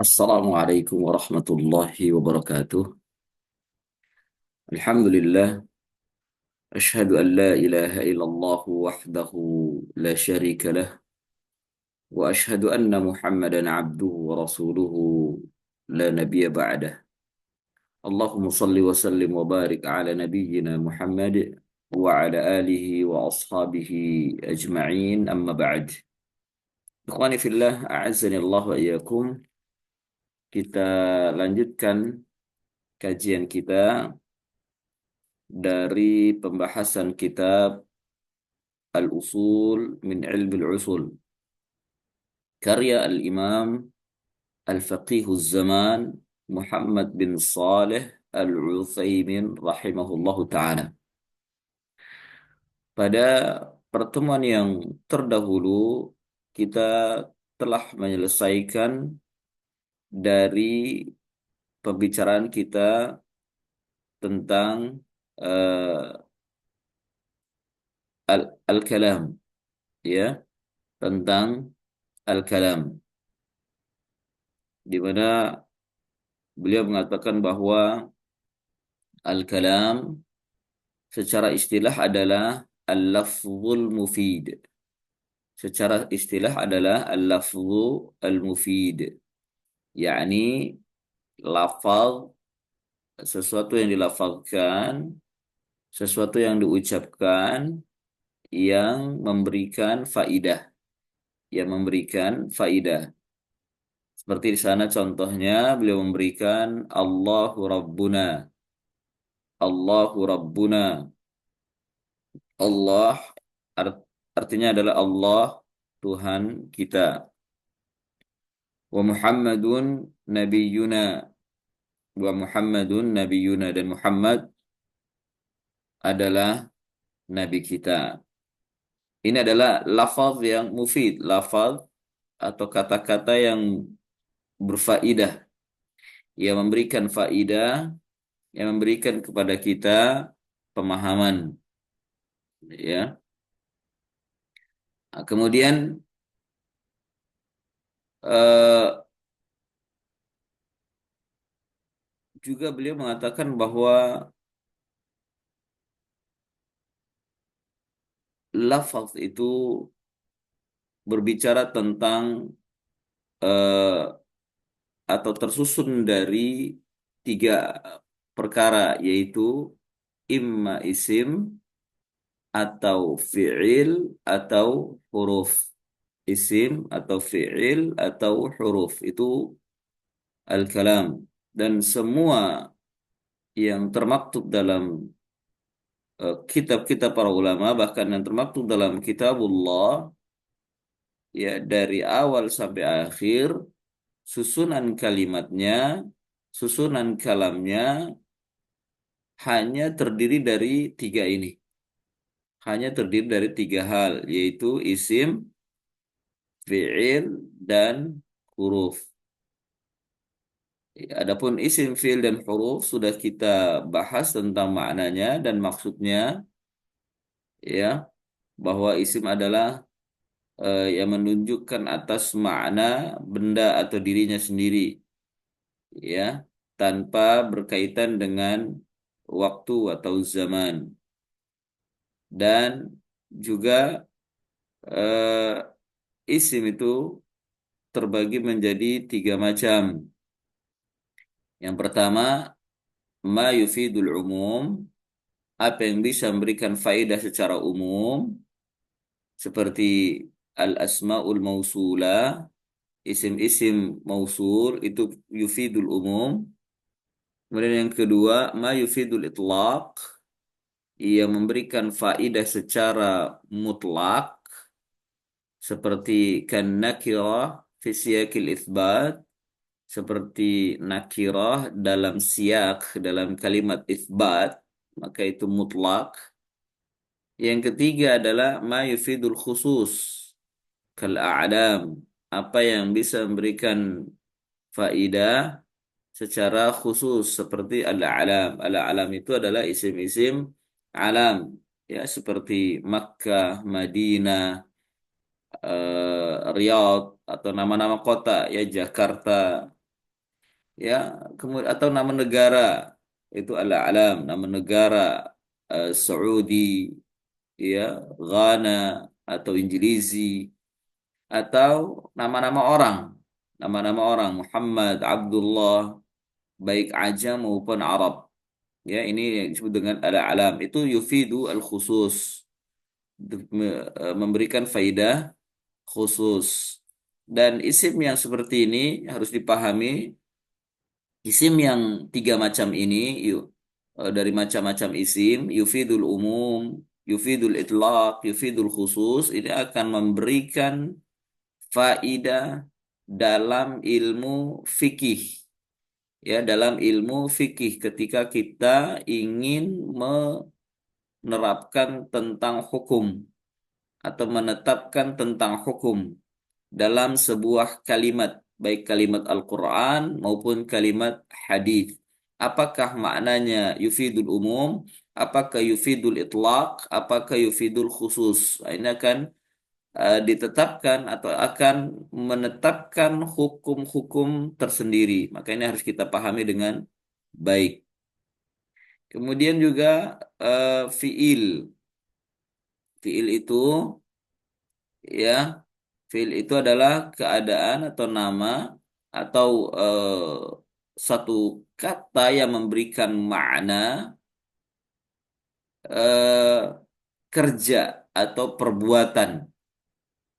Assalamualaikum warahmatullahi wabarakatuh. Alhamdulillah, ashhadu an la ilaha illallah wahdahu la syarika lah, wa ashhadu anna Muhammadan abduhu wa rasuluhu la nabiyya ba'dah. Allahumma salli wa sallim wa barik ala nabiyyina Muhammad wa ala alihi wa ashabihi ajma'in amma ba'd. Ikhwani fillah, a'azzani Allah wa iyyakum. Kita lanjutkan kajian kita dari pembahasan kitab Al-Usul min Ilmi Al-Usul karya Al-Imam Al-Faqihuz Zaman Muhammad bin Saleh Al-Utsaimin rahimahullahu taala. Pada pertemuan yang terdahulu kita telah menyelesaikan dari pembicaraan kita tentang uh, al-kalam, ya, tentang al-kalam, di mana beliau mengatakan bahwa al-kalam secara istilah adalah al-lafzul mufid. Secara istilah adalah al-lafzu al-mufid, yakni lafaz, sesuatu yang dilafazkan, sesuatu yang diucapkan yang memberikan faidah, yang memberikan faidah. Seperti di sana contohnya beliau memberikan Allahu Rabbuna. Allahu Rabbuna. Allah artinya adalah Allah Tuhan kita. Wa Muhammadun Nabiyuna. Wa Muhammadun Nabiyuna, dan Muhammad adalah Nabi kita. Ini adalah lafaz yang mufid, lafaz atau kata-kata yang berfaidah, yang memberikan faidah, yang memberikan kepada kita pemahaman, ya. Nah, kemudian eh, juga beliau mengatakan bahwa lafaz itu berbicara tentang eh, atau tersusun dari tiga perkara, yaitu imma isim atau fi'il atau huruf. Isim atau fi'il atau huruf itu al-kalam, dan semua yang termaktub dalam kitab-kitab para ulama, bahkan yang termaktub dalam kitabullah, ya, dari awal sampai akhir, susunan kalimatnya, susunan kalamnya hanya terdiri dari tiga ini. Hanya terdiri dari tiga hal, yaitu isim, fi'il, dan huruf. Adapun isim, fi'il, dan huruf sudah kita bahas tentang maknanya dan maksudnya, ya, bahwa isim adalah yang menunjukkan atas makna benda atau dirinya sendiri, ya, tanpa berkaitan dengan waktu atau zaman. Dan juga isim itu terbagi menjadi tiga macam. Yang pertama, ma yufidul umum, apa yang bisa memberikan faedah secara umum, seperti al-asmaul mausulah, isim-isim mausul itu yufidul umum. Kemudian yang kedua, ma yufidul itlaq, ia memberikan faedah secara mutlak, seperti kan nakirah fi siyaqil itsbat, seperti nakirah dalam siyak, dalam kalimat itsbat, maka itu mutlak. Yang ketiga adalah ma yufidul khusus, kal a'lam, apa yang bisa memberikan faidah secara khusus, seperti al-a'lam. Al-a'lam itu adalah isim-isim alam, ya, seperti Makkah, Madinah, Riyadh, atau nama-nama kota, ya, Jakarta, ya, kemudian atau nama negara itu al-alam, nama negara Saudi, ya, Ghana atau Injilizi, atau nama-nama orang, nama-nama orang Muhammad, Abdullah, baik ajam maupun Arab. Ya, ini yang disebut dengan al-alam. Itu yufidu al-khusus, memberikan faidah khusus. Dan isim yang seperti ini harus dipahami, isim yang tiga macam ini, yuk, dari macam-macam isim, yufidul umum, yufidul itlaq, yufidul khusus, ini akan memberikan faidah dalam ilmu fikih. Ya, dalam ilmu fikih ketika kita ingin menerapkan tentang hukum atau menetapkan tentang hukum dalam sebuah kalimat, baik kalimat Al-Quran maupun kalimat hadis. Apakah maknanya yufidul umum, apakah yufidul itlaq, apakah yufidul khusus. Nah, ini akan ditetapkan atau akan menetapkan hukum-hukum tersendiri. Maka ini harus kita pahami dengan baik. Kemudian juga fiil. Fiil itu, ya, fiil itu adalah keadaan atau nama atau satu kata yang memberikan makna eh, kerja atau perbuatan,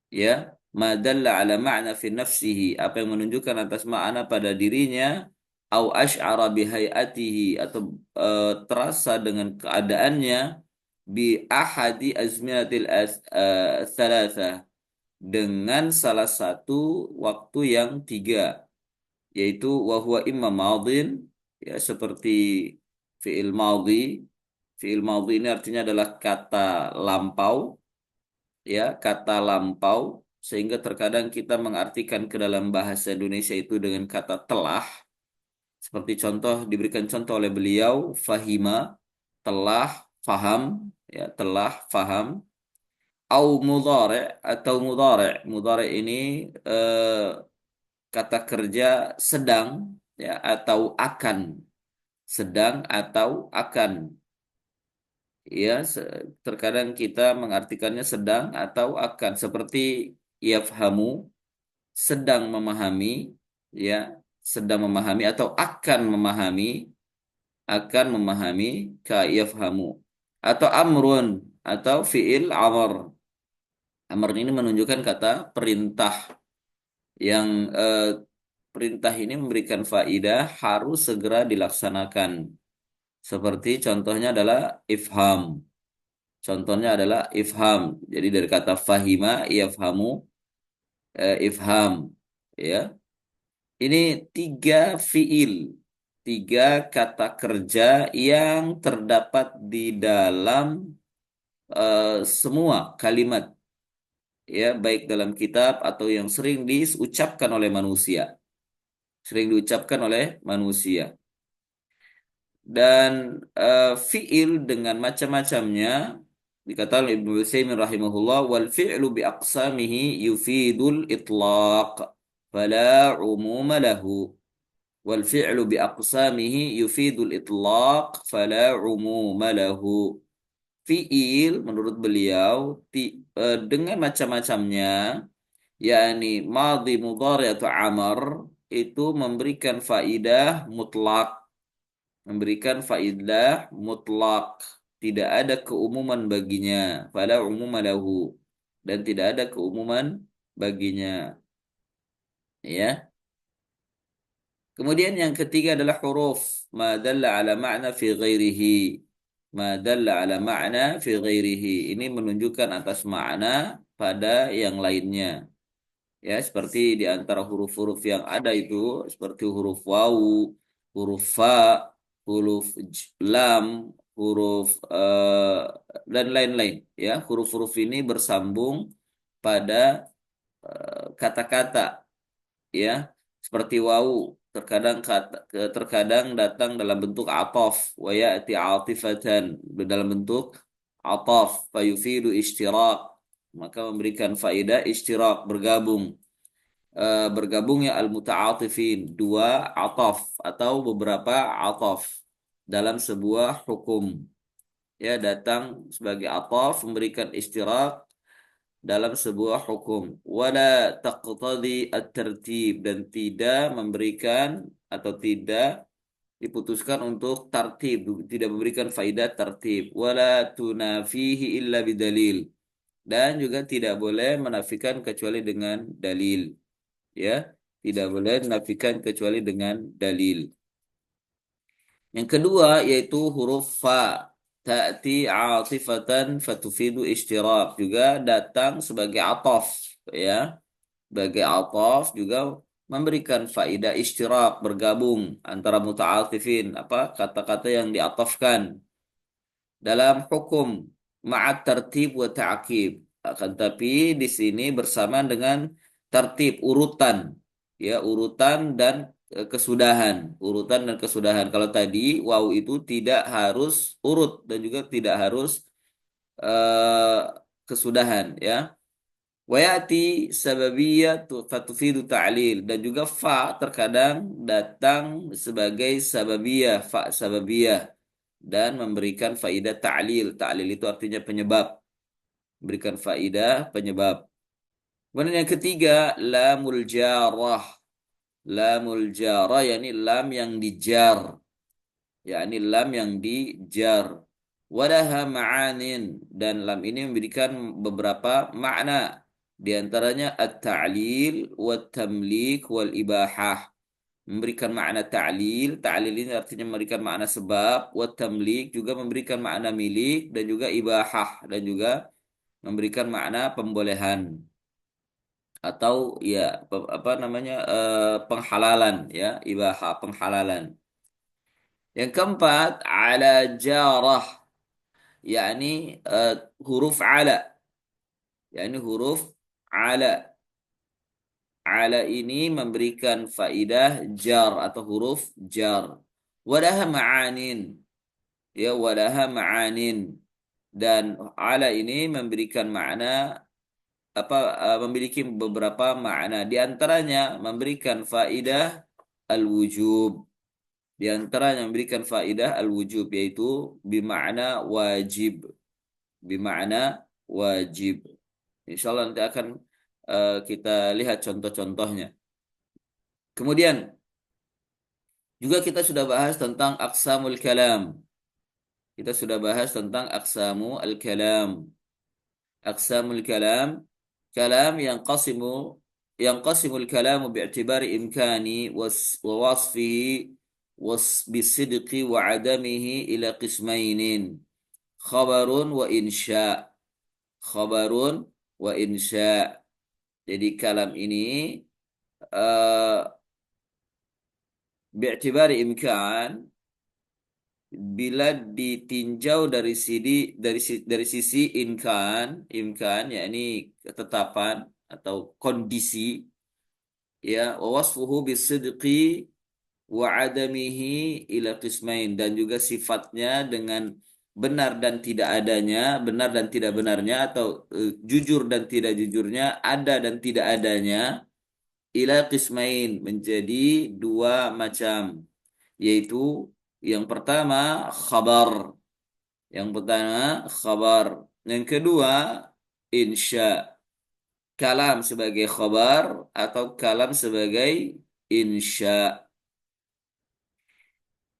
ya, madalla ala ma'na fi nafsihi, apa yang menunjukkan atas makna pada dirinya, au asy'ara bihayatihi, atau terasa dengan keadaannya, bi ahadi azminatil thalatha, dengan salah satu waktu yang tiga, yaitu wa huwa imma madin, ya, seperti fi'il madhi. Fi'il madhi ini artinya adalah kata lampau, ya, kata lampau, sehingga terkadang kita mengartikan ke dalam bahasa Indonesia itu dengan kata telah, seperti contoh diberikan contoh oleh beliau, fahima, telah faham, ya, telah faham, au mudhari, atau mudhari. Mudhari ini eh, kata kerja sedang, ya, atau akan, sedang atau akan, ya, terkadang kita mengartikannya sedang atau akan, seperti yafhamu, sedang memahami, ya, sedang memahami atau akan memahami, ka yafhamu, atau amrun, atau fiil amr. Amr ini menunjukkan kata perintah, yang perintah ini memberikan faidah harus segera dilaksanakan. Seperti contohnya adalah ifham. Contohnya adalah ifham. Jadi dari kata fahima, yafhamu, ifham. Ya, ini tiga fiil, tiga kata kerja yang terdapat di dalam semua kalimat, ya, baik dalam kitab atau yang sering diucapkan oleh manusia, sering diucapkan oleh manusia. Dan fiil dengan macam-macamnya, dikatakan oleh Ibnu Utsaimin rahimahullah, wal fi'lu bi aqsamihi yufidul itlaq fala umuma lahu. Wal fi'lu bi aqsamihi yufidul itlaq fala umuma lahu. Fiil menurut beliau dengan macam-macamnya, yakni madhi, mudhari atau amar, itu memberikan faidah mutlak, memberikan faidah mutlak, tidak ada keumuman baginya, fala umuma lahu, dan tidak ada keumuman baginya, ya. Kemudian yang ketiga adalah huruf, ma dalla ala ma'na fi ghairihi. Ma dalla ala ma'na fi ghairihi. Ini menunjukkan atas makna pada yang lainnya. Ya, seperti di antara huruf-huruf yang ada itu, seperti huruf wawu, huruf fa, huruf lam, huruf dan lain-lain. Ya, huruf-huruf ini bersambung pada kata-kata, ya, seperti wau, terkadang terkadang datang dalam bentuk atof, wa ya'ti atifatan, dalam bentuk atof, fayufidu ishtirak, maka memberikan faedah ishtirak, bergabung. bergabungnya al-muta'atifin, dua ataf atau beberapa ataf dalam sebuah hukum. Ya, datang sebagai ataf memberikan istirak dalam sebuah hukum. Wala taqtadi at-tertib, dan tidak memberikan atau tidak diputuskan untuk tartib, tidak memberikan faidah tartib. Wala tunafihi illa bidalil, dan juga tidak boleh menafikan kecuali dengan dalil. Ya, tidak boleh menafikan kecuali dengan dalil. Yang kedua yaitu huruf fa, ta'ti atifatan fatufidu ishtirak, juga datang sebagai ataf, ya, sebagai ataf juga memberikan faidah ishtirak, bergabung antara muta'atifin, apa kata-kata yang diatafkan dalam hukum ma'at tertib wa ta'qib. Akan tapi di sini bersamaan dengan tertib, urutan, ya, urutan dan kesudahan, urutan dan kesudahan. Kalau tadi waw itu tidak harus urut dan juga tidak harus eh, kesudahan, ya. Wayati sababiyah fatufidu ta'lil, dan juga fa terkadang datang sebagai sababiyah, fa sababiyah, dan memberikan faidah ta'lil. Ta'lil itu artinya penyebab, memberikan faidah penyebab. Kemudian yang ketiga, lamul jarah. Lamul jarah yakni lam yang dijar, yakni lam yang dijar. Walaha ma'anin, dan lam ini memberikan beberapa makna, di antaranya at-ta'lil wa tamlik wal ibahah. Memberikan makna ta'lil, ta'lil ini artinya memberikan makna sebab, wa tamlik juga memberikan makna milik, dan juga ibahah, dan juga memberikan makna pembolehan atau ya apa namanya penghalalan, ya, ibahah, penghalalan. Yang keempat, ala jarah, yakni huruf ala, yakni huruf ala. Ala ini memberikan faidah jar atau huruf jar. Walaha ma'anin, ya, walaha ma'anin, dan ala ini memberikan makna apa, memiliki beberapa makna, di antaranya memberikan faidah al-wujub, di antaranya memberikan faidah al-wujub, yaitu bimakna wajib, bimakna wajib. Insyaallah nanti akan kita lihat contoh-contohnya. Kemudian juga kita sudah bahas tentang aqsamul kalam. Kita sudah bahas tentang aqsamu al-kalam. Aqsamul kalam, kalam yang qasimul kalamu bi'tibari imkani wa wasfihi bisidqi wa adamihi ila qismainin. Khabarun wa insya. Khabarun wa insya. Jadi kalam ini uh, bi'tibari imkan, bila ditinjau dari sisi imkan yakni ketetapan atau kondisi, ya, wa wasfuhu bisidqi wa adamihi ila qismain, dan juga sifatnya dengan benar dan tidak adanya, benar dan tidak benarnya, atau jujur dan tidak jujurnya, ada dan tidak adanya, ila qismain, menjadi dua macam, yaitu yang pertama khabar, yang pertama khabar, yang kedua insya. Kalam sebagai khabar atau kalam sebagai insya,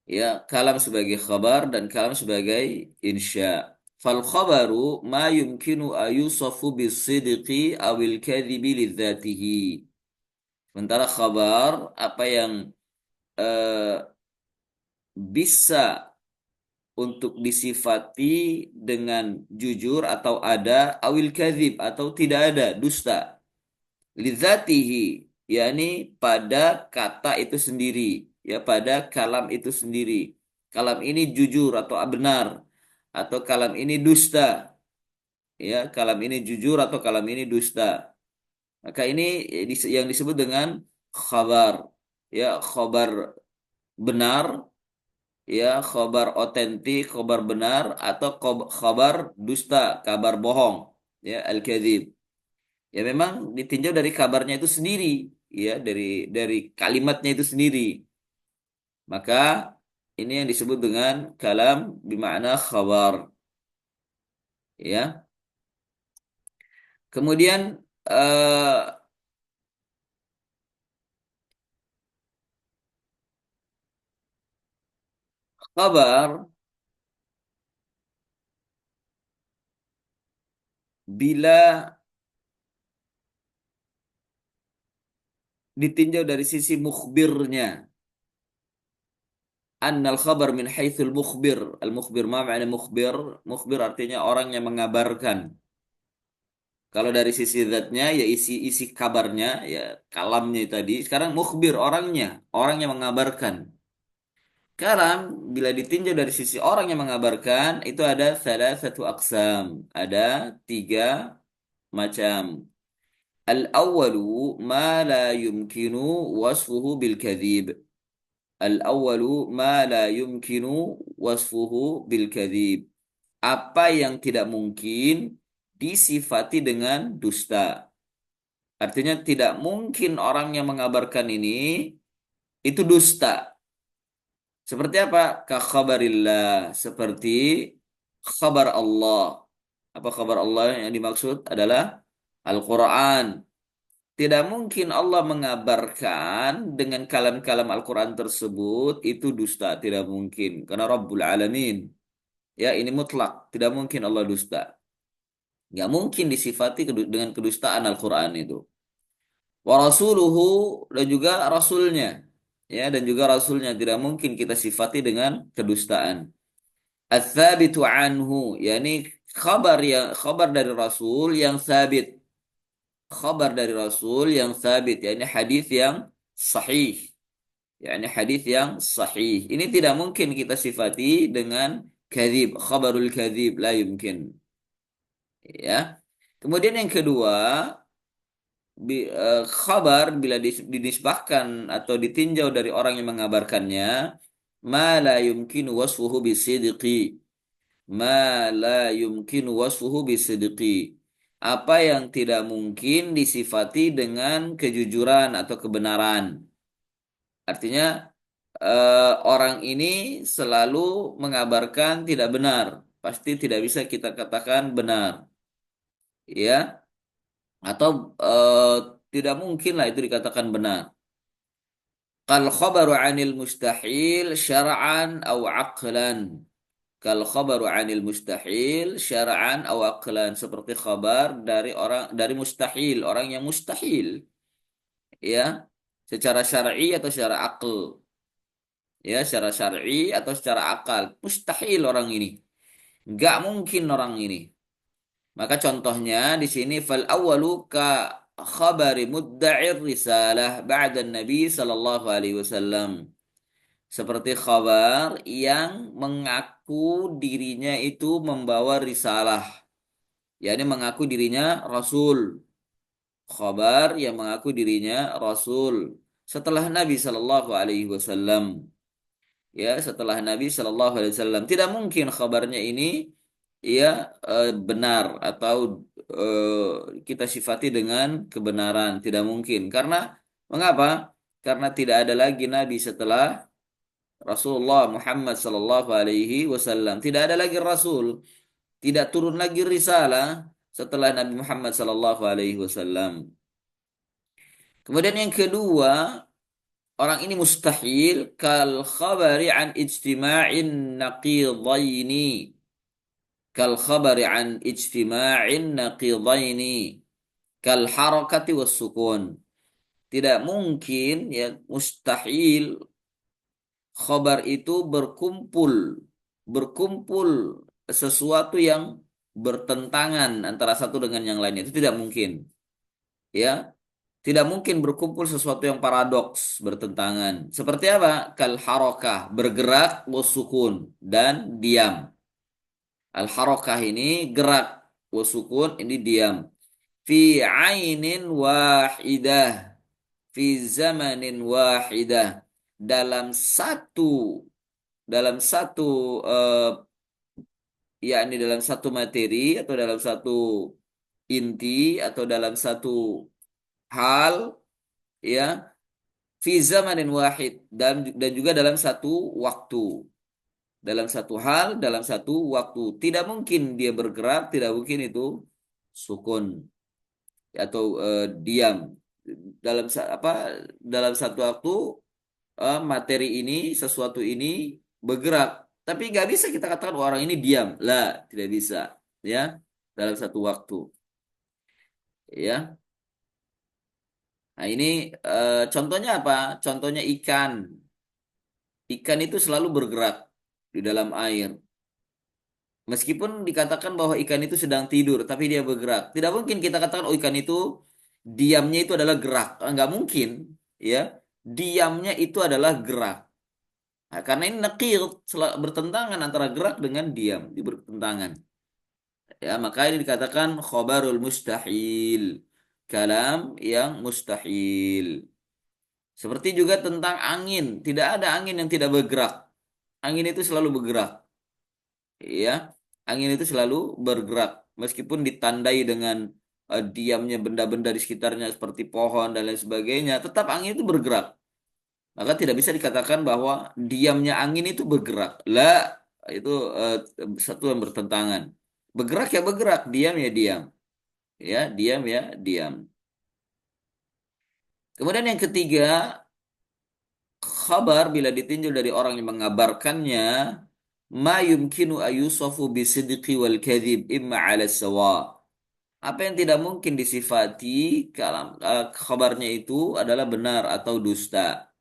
ya, kalam sebagai khabar dan kalam sebagai insya. Fal khabaru ma yumkinu ayusafu bisidqi awil kadhibi lidzatihi. Sementara khabar apa yang eh, bisa untuk disifati dengan jujur atau ada, awil kadzib atau tidak ada, dusta. Lidzatihi, yakni pada kata itu sendiri, ya, pada kalam itu sendiri. Kalam ini jujur atau benar, atau kalam ini dusta, ya, kalam ini jujur atau kalam ini dusta. Maka ini yang disebut dengan khabar, ya, khabar benar, ya, khabar otentik, khabar benar, atau khabar dusta, kabar bohong, ya, al-kadzib. Ya, memang ditinjau dari kabarnya itu sendiri, ya dari kalimatnya itu sendiri. Maka ini yang disebut dengan kalam bermakna khabar, ya. Kemudian eh, khabar bila ditinjau dari sisi mukhbirnya. Annal khabar min haitsul mukhbir. Al mukhbir ma ma'na mukhbir? Mukhbir artinya orang yang mengabarkan. Kalau dari sisi zatnya ya isi kabarnya ya kalamnya tadi. Sekarang mukhbir orangnya, orang yang mengabarkan. Sekarang bila ditinjau dari sisi orang yang mengabarkan itu ada salah satu aksam, ada tiga macam. Al-awwalu ma la yumkinu wasfuhu bil kadhib. Al-awwalu ma la yumkinu wasfuhu bil kadhib. Apa yang tidak mungkin disifati dengan dusta. Artinya tidak mungkin orang yang mengabarkan ini itu dusta. Seperti apa? Ka khabarillah. Seperti khabar Allah. Apa khabar Allah yang dimaksud adalah Al-Quran. Tidak mungkin Allah mengabarkan dengan kalam-kalam Al-Quran tersebut itu dusta. Tidak mungkin. Karena Rabbul Alamin. Ya, ini mutlak. Tidak mungkin Allah dusta. Nggak mungkin disifati dengan kedustaan Al-Quran itu. Wa rasuluhu dan juga rasulnya. Ya, dan juga rasulnya. Tidak mungkin kita sifati dengan kedustaan. Ats-tsabitu anhu. Yani khabar dari rasul yang sabit. Khabar dari rasul yang sabit. Yani hadis yang sahih. Yani hadis yang sahih. Ini tidak mungkin kita sifati dengan kadzib. Khabarul kadzib. La yumkin. Ya. Kemudian yang kedua, khabar bila dinisbahkan atau ditinjau dari orang yang mengabarkannya, ma la yumkin wasfuhu bisidqi, ma la yumkin wasfuhu bisidqi. Apa yang tidak mungkin disifati dengan kejujuran atau kebenaran. Artinya orang ini selalu mengabarkan tidak benar, pasti tidak bisa kita katakan benar, ya. Atau tidak mungkin lah itu dikatakan benar. Kal khabaru anil mustahil syara'an aw aqlan. Kal khabaru anil mustahil syara'an aw aqlan, seperti khabar dari mustahil, orang yang mustahil, ya, secara syar'i atau secara akal, ya, secara syar'i atau secara akal. Mustahil orang ini. Enggak mungkin orang ini. Maka contohnya di sini fal awwalu ka khabari mudda'ir risalah ba'da Nabi sallallahu alaihi wasallam. Seperti khabar yang mengaku dirinya itu membawa risalah, yakni mengaku dirinya rasul. Khabar yang mengaku dirinya rasul setelah Nabi sallallahu alaihi wasallam. Ya, setelah Nabi Shallallahu Alaihi Wasallam. Tidak mungkin kabarnya ini ya benar atau kita sifati dengan kebenaran. Tidak mungkin. Karena mengapa? Karena tidak ada lagi Nabi setelah Rasulullah Muhammad Sallallahu Alaihi Wasallam. Tidak ada lagi Rasul. Tidak turun lagi risalah setelah Nabi Muhammad Sallallahu Alaihi Wasallam. Kemudian yang kedua, orang ini mustahil kal khabari an ijtima'in naqidaini, kal khabari an ijtima'in naqidaini kal harakati was sukun. Tidak mungkin, ya, mustahil khabar itu berkumpul sesuatu yang bertentangan antara satu dengan yang lainnya. Itu tidak mungkin, ya. Tidak mungkin berkumpul sesuatu yang paradoks, bertentangan. Seperti apa? Kal harokah, bergerak, wasukun, dan diam. Al harokah ini gerak, wasukun ini diam. Fi ainin wahidah, fi zamanin wahidah. Dalam satu, dalam satu, yakni dalam satu materi atau dalam satu inti atau dalam satu hal, ya, fi zamanin wahid, dan juga dalam satu waktu, dalam satu hal, dalam satu waktu. Tidak mungkin dia bergerak, tidak mungkin itu sukun atau diam dalam apa, dalam satu waktu, materi ini, sesuatu ini bergerak, tapi nggak bisa kita katakan orang ini diam lah, tidak bisa, ya, dalam satu waktu, ya. Nah ini contohnya apa? Contohnya ikan. Ikan itu selalu bergerak di dalam air. Meskipun dikatakan bahwa ikan itu sedang tidur, tapi dia bergerak. Tidak mungkin kita katakan, oh ikan itu diamnya itu adalah gerak. Nggak mungkin, ya. Diamnya itu adalah gerak. Nah, karena ini nakir, bertentangan antara gerak dengan diam, ini bertentangan. Ya, maka ini dikatakan khobarul mustahil, kalam yang mustahil. Seperti juga tentang angin, tidak ada angin yang tidak bergerak. Angin itu selalu bergerak, ya. Angin itu selalu bergerak, meskipun ditandai dengan diamnya benda-benda di sekitarnya seperti pohon dan lain sebagainya, tetap angin itu bergerak. Maka tidak bisa dikatakan bahwa diamnya angin itu bergerak. Lah, itu eh, satu yang bertentangan. Bergerak ya bergerak, diam ya diam. Ya, diam ya diam. Kemudian yang ketiga, khabar bila ditinjau dari orang yang mengabarkannya, ma yumkinu ayusafu bisidqi wal kadhib imma ala sawa. Apa yang tidak mungkin disifati kalam khabarnya itu adalah benar atau dusta.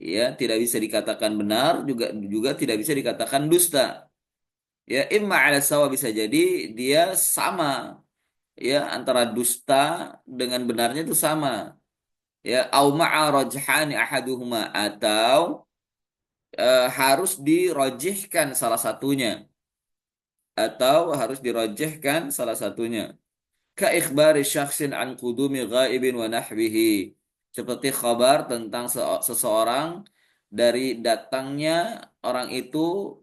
Ya, tidak bisa dikatakan benar, juga juga tidak bisa dikatakan dusta. Ya, imma ala sawa, bisa jadi dia sama, ya, antara dusta dengan benarnya itu sama. Ya, au ma'a rajhani ahaduhuma, atau harus dirojihkan salah satunya, atau harus dirojihkan salah satunya. Ka ikhbari syakhsin an qudumi ghaibin wa nahwihi, seperti khabar tentang seseorang dari datangnya orang itu,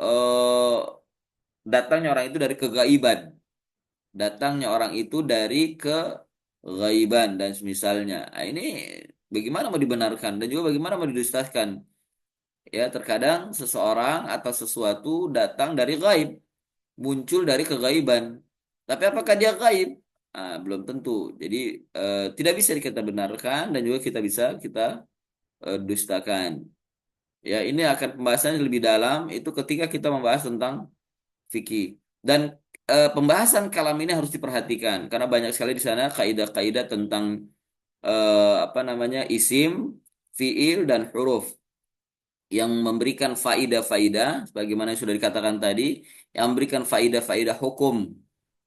eh, datangnya orang itu dari kegaiban, datangnya orang itu dari kegaiban dan semisalnya. Nah, ini bagaimana mau dibenarkan dan juga bagaimana mau didustakan? Ya, terkadang seseorang atau sesuatu datang dari gaib, muncul dari kegaiban. Tapi apakah dia gaib? Ah, belum tentu. Jadi tidak bisa kita benarkan dan juga kita dustakan. Ya, ini akan pembahasannya lebih dalam itu ketika kita membahas tentang fikih. Dan pembahasan kalam ini harus diperhatikan karena banyak sekali di sana kaidah-kaidah tentang apa namanya, isim, fiil dan huruf yang memberikan faidah-faidah sebagaimana yang sudah dikatakan tadi, yang memberikan faidah-faidah hukum,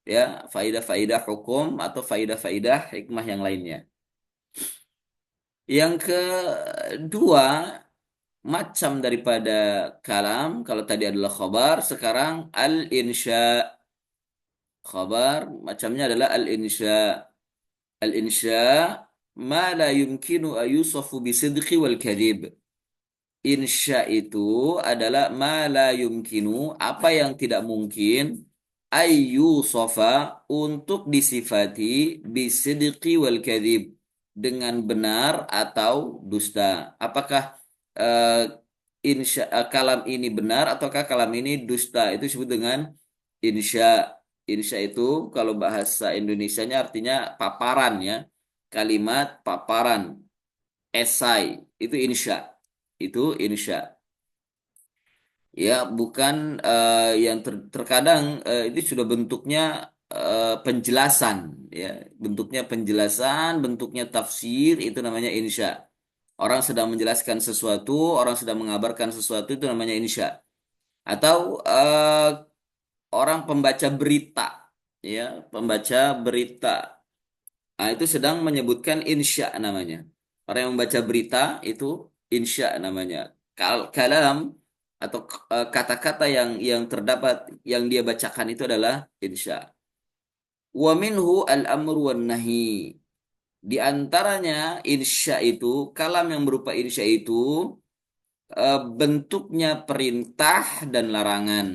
ya, faidah-faidah hukum atau faidah-faidah hikmah yang lainnya. Yang kedua, macam daripada kalam, kalau tadi adalah khabar, sekarang al-insya. Khabar macamnya adalah al-insya. Al-insya ma la yumkinu ayusafu bisidqi wal kadhib. Insya itu adalah ma la yumkinu, apa yang tidak mungkin, ayyu sofa, untuk disifati, bisidqi wal kadhib, dengan benar atau dusta. Apakah eh, kalam ini benar ataukah kalam ini dusta? Itu disebut dengan insya. Insya itu kalau bahasa Indonesianya artinya paparan, ya. Kalimat paparan, esai, itu insya. Itu insya. Ya, bukan yang terkadang itu sudah bentuknya penjelasan, ya. Bentuknya penjelasan, bentuknya tafsir, itu namanya insya. Orang sedang menjelaskan sesuatu, orang sedang mengabarkan sesuatu, itu namanya insya. Atau orang pembaca berita, ya, pembaca berita. Nah, itu sedang menyebutkan insya namanya. Orang yang membaca berita itu insya namanya. Kalam atau kata-kata yang terdapat yang dia bacakan itu adalah insya. Wa minhu al-amru wan nahi. Di antaranya insya itu, kalam yang berupa insya itu bentuknya perintah dan larangan.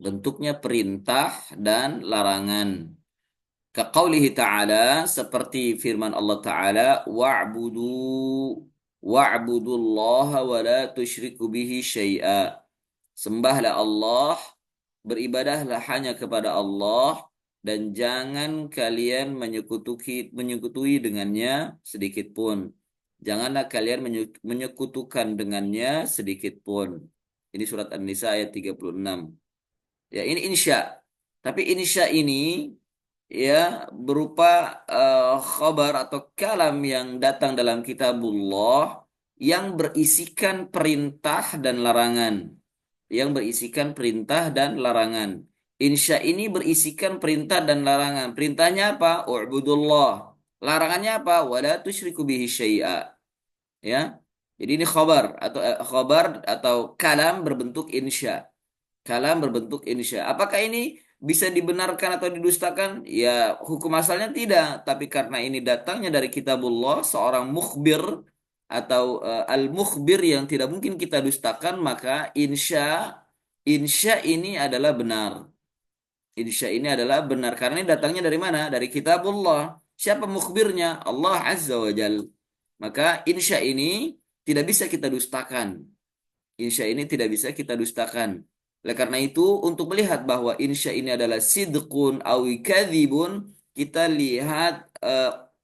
Bentuknya perintah dan larangan. Kaqaulihi ta'ala, seperti firman Allah Ta'ala, wa'budullaha wa la tusyriku bihi syai'a. Sembahlah Allah, beribadahlah hanya kepada Allah, dan jangan kalian menyekutui dengannya sedikit pun. Janganlah kalian menyekutukan dengannya sedikit pun. Ini surat An-Nisa ayat 36. Ya, ini insya. Tapi insya ini ya berupa khabar atau kalam yang datang dalam kitabullah yang berisikan perintah dan larangan. Yang berisikan perintah dan larangan. Insya ini berisikan perintah dan larangan. Perintahnya apa? U'budullah. Larangannya apa? Wala tusyriku bihi syai'a. Ya. Jadi ini khabar atau kalam berbentuk insya. Kalam berbentuk insya. Apakah ini bisa dibenarkan atau didustakan? Ya, hukum asalnya tidak. Tapi karena ini datangnya dari kitabullah, seorang mukhbir atau al-mukhbir yang tidak mungkin kita dustakan, maka insya ini adalah benar. Insya ini adalah benar. Karena ini datangnya dari mana? Dari kitabullah. Siapa mukhbirnya? Allah Azza wa Jal. Maka insya ini tidak bisa kita dustakan. Insya ini tidak bisa kita dustakan. Oleh karena itu, untuk melihat bahwa insya ini adalah sidqun awi kadzibun, kita lihat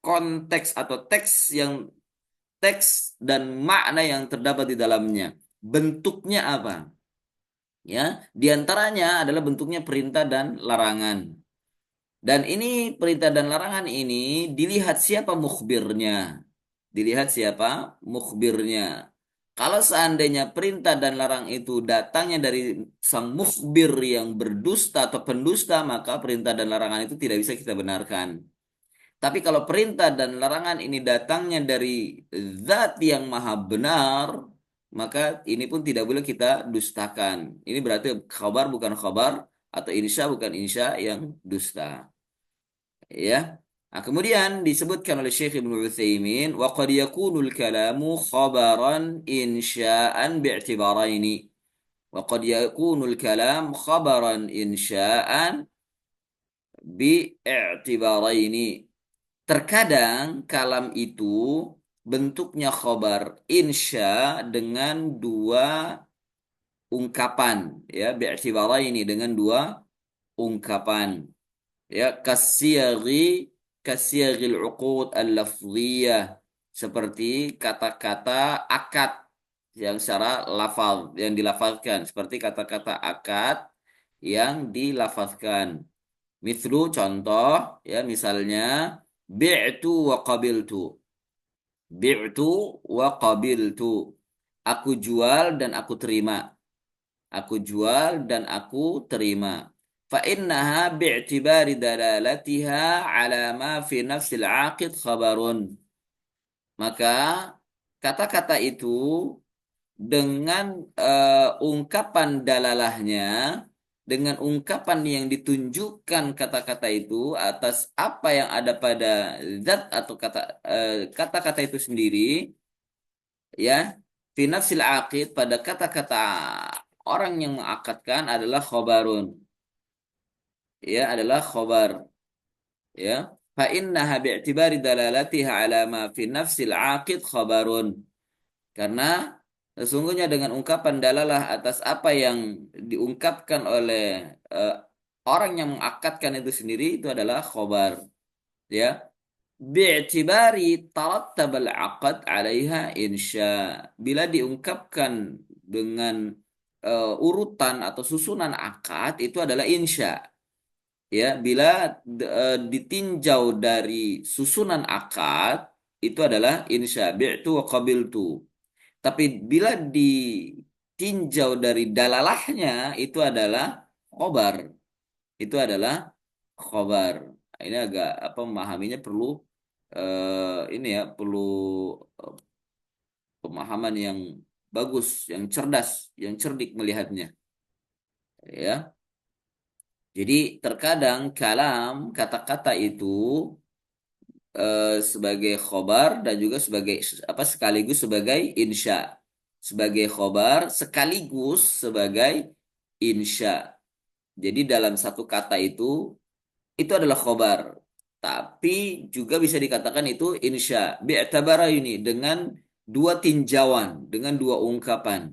konteks atau teks dan makna yang terdapat di dalamnya. Bentuknya apa? Ya, di antaranya adalah bentuknya perintah dan larangan. Dan ini perintah dan larangan ini dilihat siapa mukhbirnya. Dilihat siapa mukhbirnya. Kalau seandainya perintah dan larang itu datangnya dari sang mukhbir yang berdusta atau pendusta, maka perintah dan larangan itu tidak bisa kita benarkan. Tapi kalau perintah dan larangan ini datangnya dari zat yang maha benar, maka ini pun tidak boleh kita dustakan. Ini berarti khabar bukan khabar atau insya bukan insya yang dusta. Ya. Nah, kemudian disebutkan oleh Syekh Ibnu Utsaimin wa qad yakunul kalamu khabaran insya'an bi'tibaraini. Wa qad yakunul kalam khabaran insya'an bi'tibaraini. Terkadang kalam itu bentuknya khabar insya dengan dua ungkapan, ya, bi'tibaraini dengan dua ungkapan. Ya, kasyagil uqud al-lafziyah, seperti kata-kata akad yang secara lafaz yang dilafazkan, seperti kata-kata akad yang dilafazkan. Mithlu, contoh, ya, misalnya bi'tu wa qabiltu. Bi'tu wa qabiltu. Aku jual dan aku terima. Aku jual dan aku terima. فإنها باعتبار دلالتها على ما في نفس العاقد خبر. Maka kata-kata itu dengan ungkapan dalalahnya, dengan ungkapan yang ditunjukkan kata-kata itu atas apa yang ada pada zat atau kata-kata itu sendiri, ya, fi nafsil aqid, pada kata-kata orang yang mengakadkan adalah khobarun, ya, adalah khobar. Ya, fa innaha bi'tibari dalalatiha ala ma fi nafsil aqid khabarun. Karena sesungguhnya dengan ungkapan dalalah atas apa yang diungkapkan oleh eh, orang yang mengakadkan itu sendiri, itu adalah khabar. Ya, bi'tibari tarattabal aqad 'alaiha insya. Bila diungkapkan dengan urutan atau susunan akad, itu adalah insya. Ya, bila ditinjau dari susunan akad, itu adalah insya, bi'tu wa qabiltu. Tapi bila ditinjau dari dalalahnya, itu adalah khobar. Itu adalah khobar. Ini agak apa, memahaminya perlu ini ya, perlu eh, pemahaman yang bagus, yang cerdas, yang cerdik melihatnya. Ya. Jadi terkadang kalam kata-kata itu sebagai khobar dan juga sebagai apa, sekaligus sebagai insya, sebagai khobar sekaligus sebagai insya. Jadi dalam satu kata itu adalah khobar, tapi juga bisa dikatakan itu insya. Bi'tabara ini dengan dua tinjauan, dengan dua ungkapan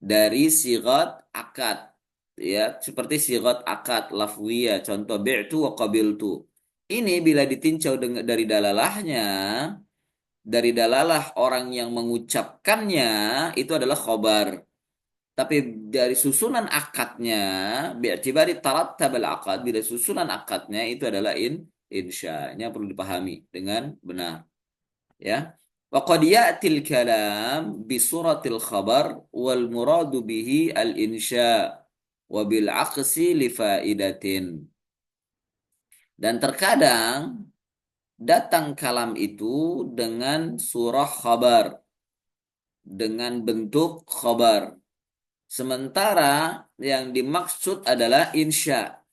dari sigat akad, ya seperti sigat akad lafwiyah, contoh bi'tu wa qabiltu. Ini bila ditinjau dengan dari dalalah orang yang mengucapkannya itu adalah khobar. Tapi dari susunan akadnya, bi'tibari tarattabal akad, bila susunan akadnya itu adalah insya. Ini yang perlu dipahami dengan benar. Ya. Wa qad ya'til kalam bi suratil khabar wal muradu bihi al insya wa bil aqsi li faidatin. Dan terkadang datang kalam itu dengan surah khabar, dengan bentuk khabar. Sementara yang dimaksud adalah insya.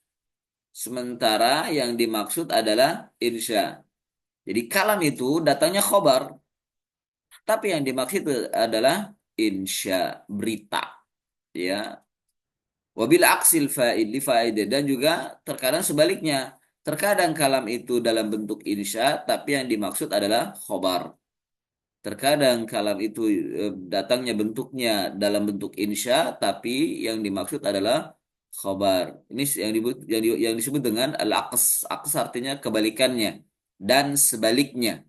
Sementara yang dimaksud adalah insya. Jadi kalam itu datangnya khobar, tapi yang dimaksud adalah insya, berita. Ya, wabil aksil fa'il li faidah, dan juga terkadang sebaliknya. Terkadang kalam itu dalam bentuk insya, tapi yang dimaksud adalah khobar. Terkadang kalam itu datangnya bentuknya dalam bentuk insya, tapi yang dimaksud adalah khobar. Ini yang disebut dengan al-aqs. Aqs artinya kebalikannya dan sebaliknya.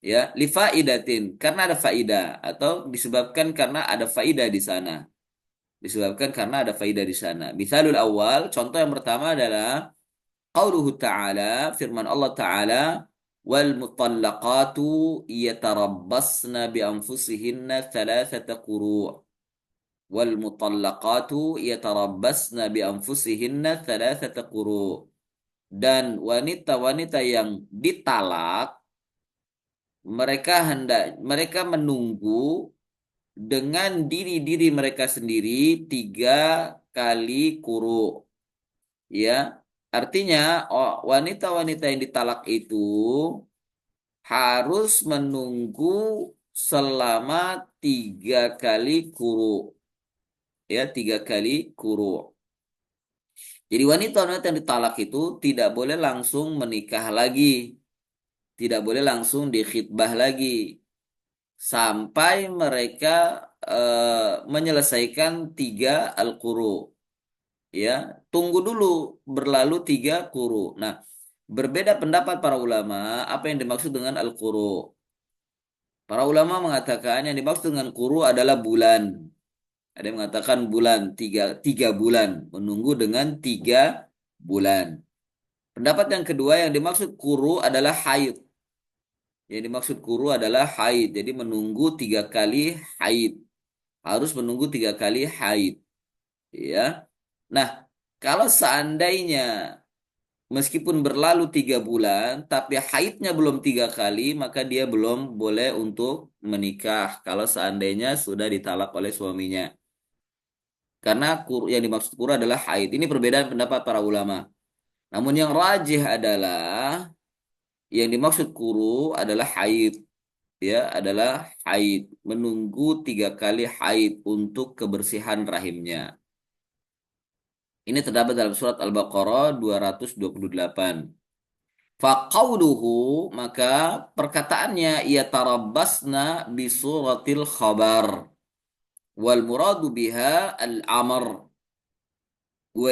Ya, li faidatin, karena ada faidah atau disebabkan karena ada faidah di sana. Disebabkan karena ada faidah di sana. Misalul awal, contoh yang pertama adalah qauluhu ta'ala, firman Allah Ta'ala, wal mutallaqatu yatarabbasna bi anfusihinna thalathata quru'. Wal mutallaqatu yatarabbasna bi anfusihinna thalathata quru'. Dan wanita-wanita yang ditalak, mereka menunggu dengan diri-diri mereka sendiri 3 kali kuru. Ya, artinya wanita-wanita yang ditalak itu harus menunggu selama 3 kali kuru. Ya, 3 kali kuru. Jadi wanita-wanita yang ditalak itu tidak boleh langsung menikah lagi. Tidak boleh langsung dikhitbah lagi. Sampai mereka menyelesaikan 3 al-quru. Ya, tunggu dulu berlalu 3 quru. Nah, berbeda pendapat para ulama apa yang dimaksud dengan al-quru. Para ulama mengatakan yang dimaksud dengan quru adalah bulan. Ada yang mengatakan bulan, tiga bulan, menunggu dengan 3 bulan. Pendapat yang kedua yang dimaksud quru adalah haid. Yang dimaksud quru adalah haid. Jadi menunggu 3 kali haid. Harus menunggu 3 kali haid. Ya. Nah, kalau seandainya meskipun berlalu 3 bulan, tapi haidnya belum 3 kali, maka dia belum boleh untuk menikah. Kalau seandainya sudah ditalak oleh suaminya. Karena yang dimaksud quru adalah haid. Ini perbedaan pendapat para ulama. Namun yang rajih adalah yang dimaksud quru adalah haid. Ya, adalah haid. Menunggu 3 kali haid untuk kebersihan rahimnya. Ini terdapat dalam surat Al-Baqarah 228. Faqauluhu, maka perkataannya ia tarabbasna bi suratil khabar wal muradu biha al-amr. Wa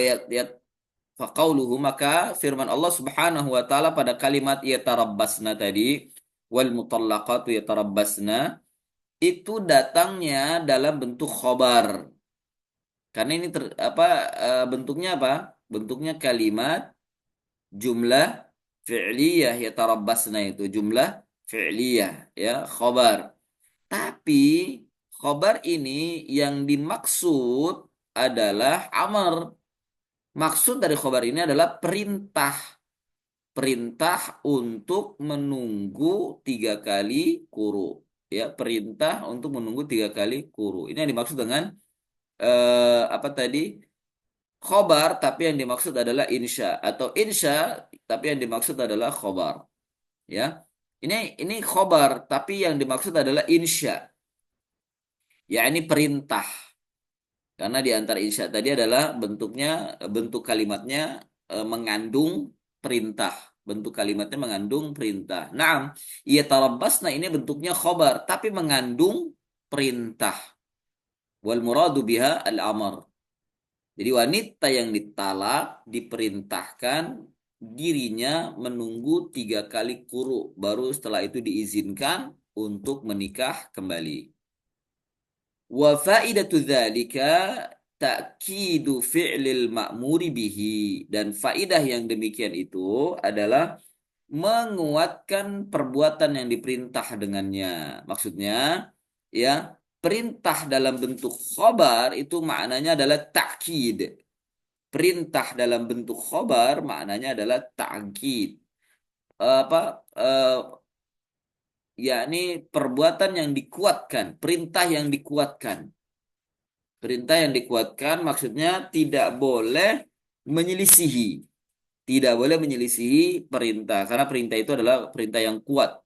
faqauluhu, maka firman Allah Subhanahu wa taala pada kalimat ia tarabbasna tadi, wal mutallaqatu yatarabbasna, itu datangnya dalam bentuk khabar. Karena ini bentuknya apa? Bentuknya kalimat jumlah fi'liyah, ya tarabbasna itu jumlah fi'liyah, ya khobar. Tapi khobar ini yang dimaksud adalah amr. Maksud dari khobar ini adalah perintah. Perintah untuk menunggu 3 kali kuru. Ya, perintah untuk menunggu 3 kali kuru. Ini yang dimaksud dengan apa tadi? Khobar, tapi yang dimaksud adalah insya, atau insya tapi yang dimaksud adalah khobar. Ya, ini khobar, tapi yang dimaksud adalah insya, ya ini perintah. Karena di antara insya tadi adalah bentuk kalimatnya mengandung perintah, bentuk kalimatnya mengandung perintah. Naam, yatarabbasna ini bentuknya khobar tapi mengandung perintah. Wal muradu biha al-amr. Jadi wanita yang ditalak diperintahkan dirinya menunggu 3 kali quru, baru setelah itu diizinkan untuk menikah kembali. Wa faidatu dzalika ta'kidu fi'lil ma'muri bihi, dan faidah yang demikian itu adalah menguatkan perbuatan yang diperintah dengannya. Maksudnya, ya, perintah dalam bentuk khobar itu maknanya adalah takkid. Perintah dalam bentuk khobar maknanya adalah takkid. Apa? eh, Yakni perbuatan yang dikuatkan, perintah yang dikuatkan. Perintah yang dikuatkan maksudnya tidak boleh menyelisihi. Tidak boleh menyelisihi perintah. Karena perintah itu adalah perintah yang kuat.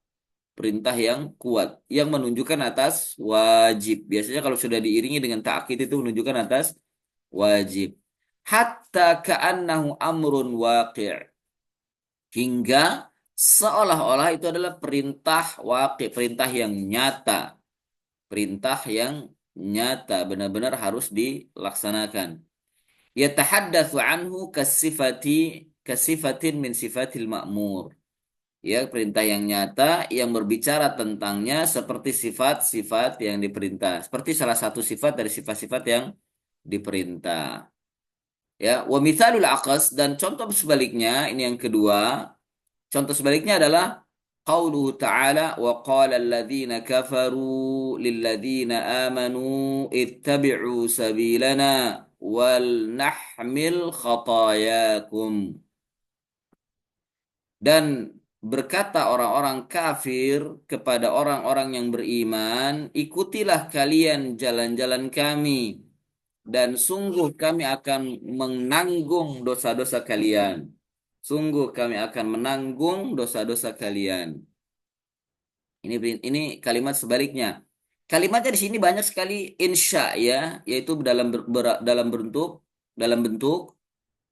Perintah yang kuat. Yang menunjukkan atas wajib. Biasanya kalau sudah diiringi dengan ta'kid itu menunjukkan atas wajib. Hatta ka'annahu amrun waqi'. Hingga seolah-olah itu adalah perintah waqi'. Perintah yang nyata. Perintah yang nyata. Benar-benar harus dilaksanakan. Yatahaddatsu anhu kasifatin min sifatil ma'mur. Ya, perintah yang nyata yang berbicara tentangnya seperti sifat-sifat yang diperintah. Seperti salah satu sifat dari sifat-sifat yang diperintah. Ya, wa mithalul aqas, dan contoh sebaliknya ini yang kedua. Contoh sebaliknya adalah qauluhu ta'ala wa qala alladhina kafaru lilladhina amanu ittabi'u sabilana wal nahmil khatayakum. Dan berkata orang-orang kafir kepada orang-orang yang beriman, ikutilah kalian jalan-jalan kami, dan sungguh kami akan menanggung dosa-dosa kalian. Sungguh kami akan menanggung dosa-dosa kalian. Ini kalimat sebaliknya. Kalimatnya di sini banyak sekali insya, ya, yaitu dalam bentuk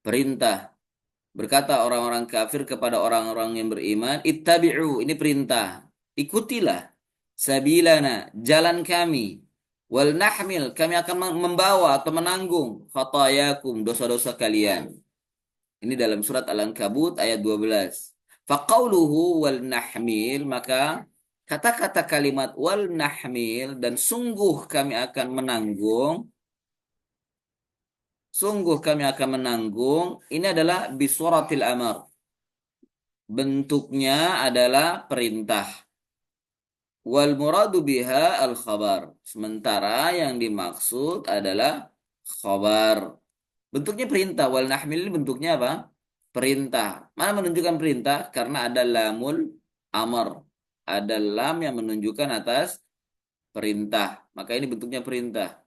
perintah. Berkata orang-orang kafir kepada orang-orang yang beriman, ittabi'u, ini perintah. Ikutilah sabilana, jalan kami. Wal nahmil, kami akan membawa atau menanggung khatayakum, dosa-dosa kalian. Ini dalam surat Al-Ankabut ayat 12. Faqauluhu wal nahmil, maka kata-kata kalimat wal nahmil dan sungguh kami akan menanggung, sungguh kami akan menanggung, ini adalah bisuratil amar. Bentuknya adalah perintah. Wal muradu biha al khabar. Sementara yang dimaksud adalah khabar. Bentuknya perintah. Wal nahmil ini bentuknya apa? Perintah. Mana menunjukkan perintah? Karena ada lamul amar. Ada lam yang menunjukkan atas perintah. Maka ini bentuknya perintah.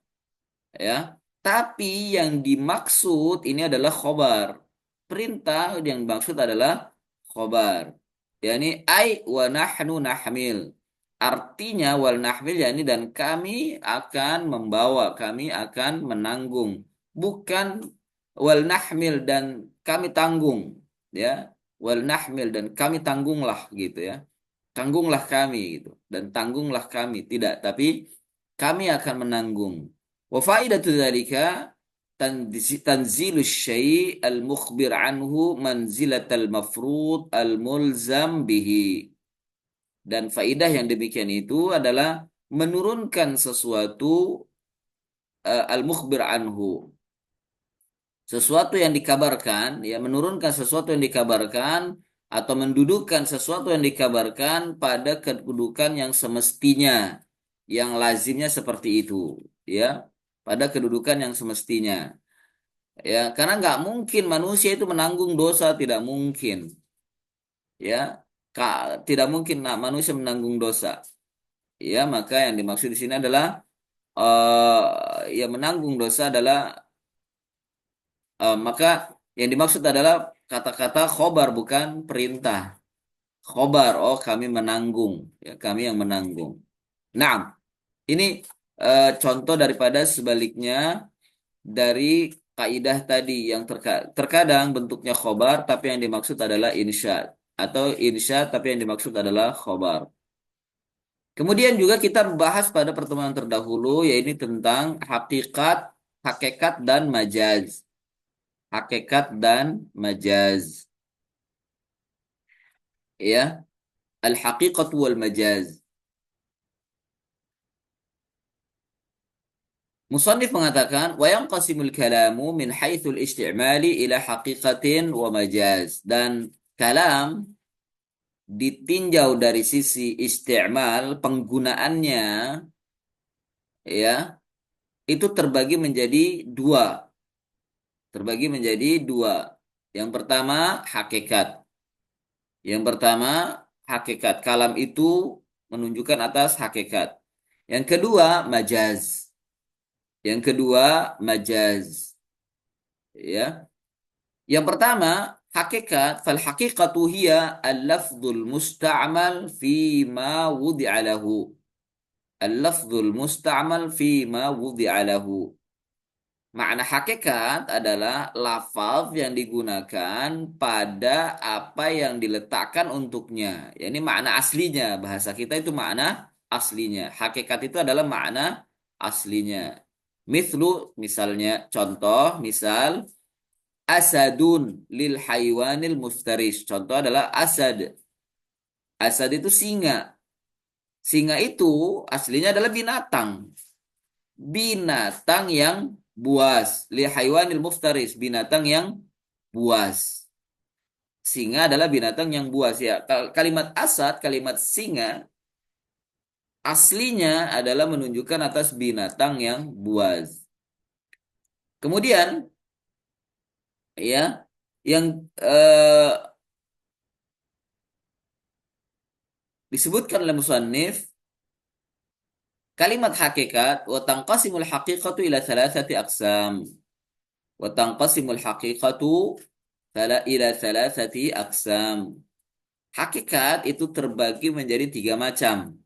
Ya. Tapi yang dimaksud ini adalah khobar. Perintah yang dimaksud adalah khobar. Yani ai wa nahnu nahmil. Artinya wal nahmil yani dan kami akan membawa, kami akan menanggung. Bukan wal nahmil dan kami tanggung, ya. Wal nahmil dan kami tanggunglah gitu, ya. Tanggunglah kami gitu dan tanggunglah kami, tidak, tapi kami akan menanggung. Wa faidatu dzalika tanzilu syai' al-mukhbir anhu manzilatal mafrud al-mulzam bihi. Dan faidah yang demikian itu adalah menurunkan sesuatu, al-mukhbir anhu, sesuatu yang dikabarkan, ya, menurunkan sesuatu yang dikabarkan atau mendudukkan sesuatu yang dikabarkan pada kedudukan yang semestinya, yang lazimnya seperti itu, ya, pada kedudukan yang semestinya, ya, karena nggak mungkin manusia itu menanggung dosa, tidak mungkin, ya, tidak mungkin manusia menanggung dosa, ya, maka yang dimaksud di sini adalah ya, menanggung dosa adalah maka yang dimaksud adalah kata-kata khobar, bukan perintah. Khobar, oh kami menanggung, ya, kami yang menanggung. Nah, ini contoh daripada sebaliknya dari kaidah tadi yang terkadang bentuknya khobar tapi yang dimaksud adalah insya. atau insya tapi yang dimaksud adalah khobar. Kemudian juga kita membahas pada pertemuan terdahulu yaitu tentang hakikat, hakikat dan majaz. Hakikat dan majaz. Ya, al-haqiqatu wal majaz. Musannif mengatakan wa yanqasimul kalamu min haitsul istimali ila haqiqatin wa majaz, dan kalam ditinjau dari sisi isti'mal penggunaannya, ya, itu dua terbagi menjadi dua. Yang pertama hakikat. Yang pertama hakikat. Kalam itu menunjukkan atas hakikat. Yang kedua majaz. Yang kedua majaz. Ya. Yang pertama hakikat. Fal haqiqatu hiya al-lafdhul musta'mal fi ma wudi'a lahu. Al-lafdhul musta'mal fi ma wudi'a lahu. Makna hakikat adalah lafaz yang digunakan pada apa yang diletakkan untuknya. Ya, ini makna aslinya. Bahasa kita itu makna aslinya. Hakikat itu adalah makna aslinya. Mithlu, misalnya, contoh, misal, asadun lil haywanil muftaris. Contoh adalah asad. Asad itu singa. Singa itu aslinya adalah binatang. Binatang yang buas. Li haywanil muftaris, binatang yang buas. Singa adalah binatang yang buas, ya. Kalimat asad, kalimat singa aslinya adalah menunjukkan atas binatang yang buas. Kemudian, ya, yang disebutkan oleh musannif, kalimat hakikat wa tanqasimul haqiqatu ila thalathati aqsam. Wa tanqasimul haqiqatu ila thalathati aqsam. Hakikat itu terbagi menjadi tiga macam.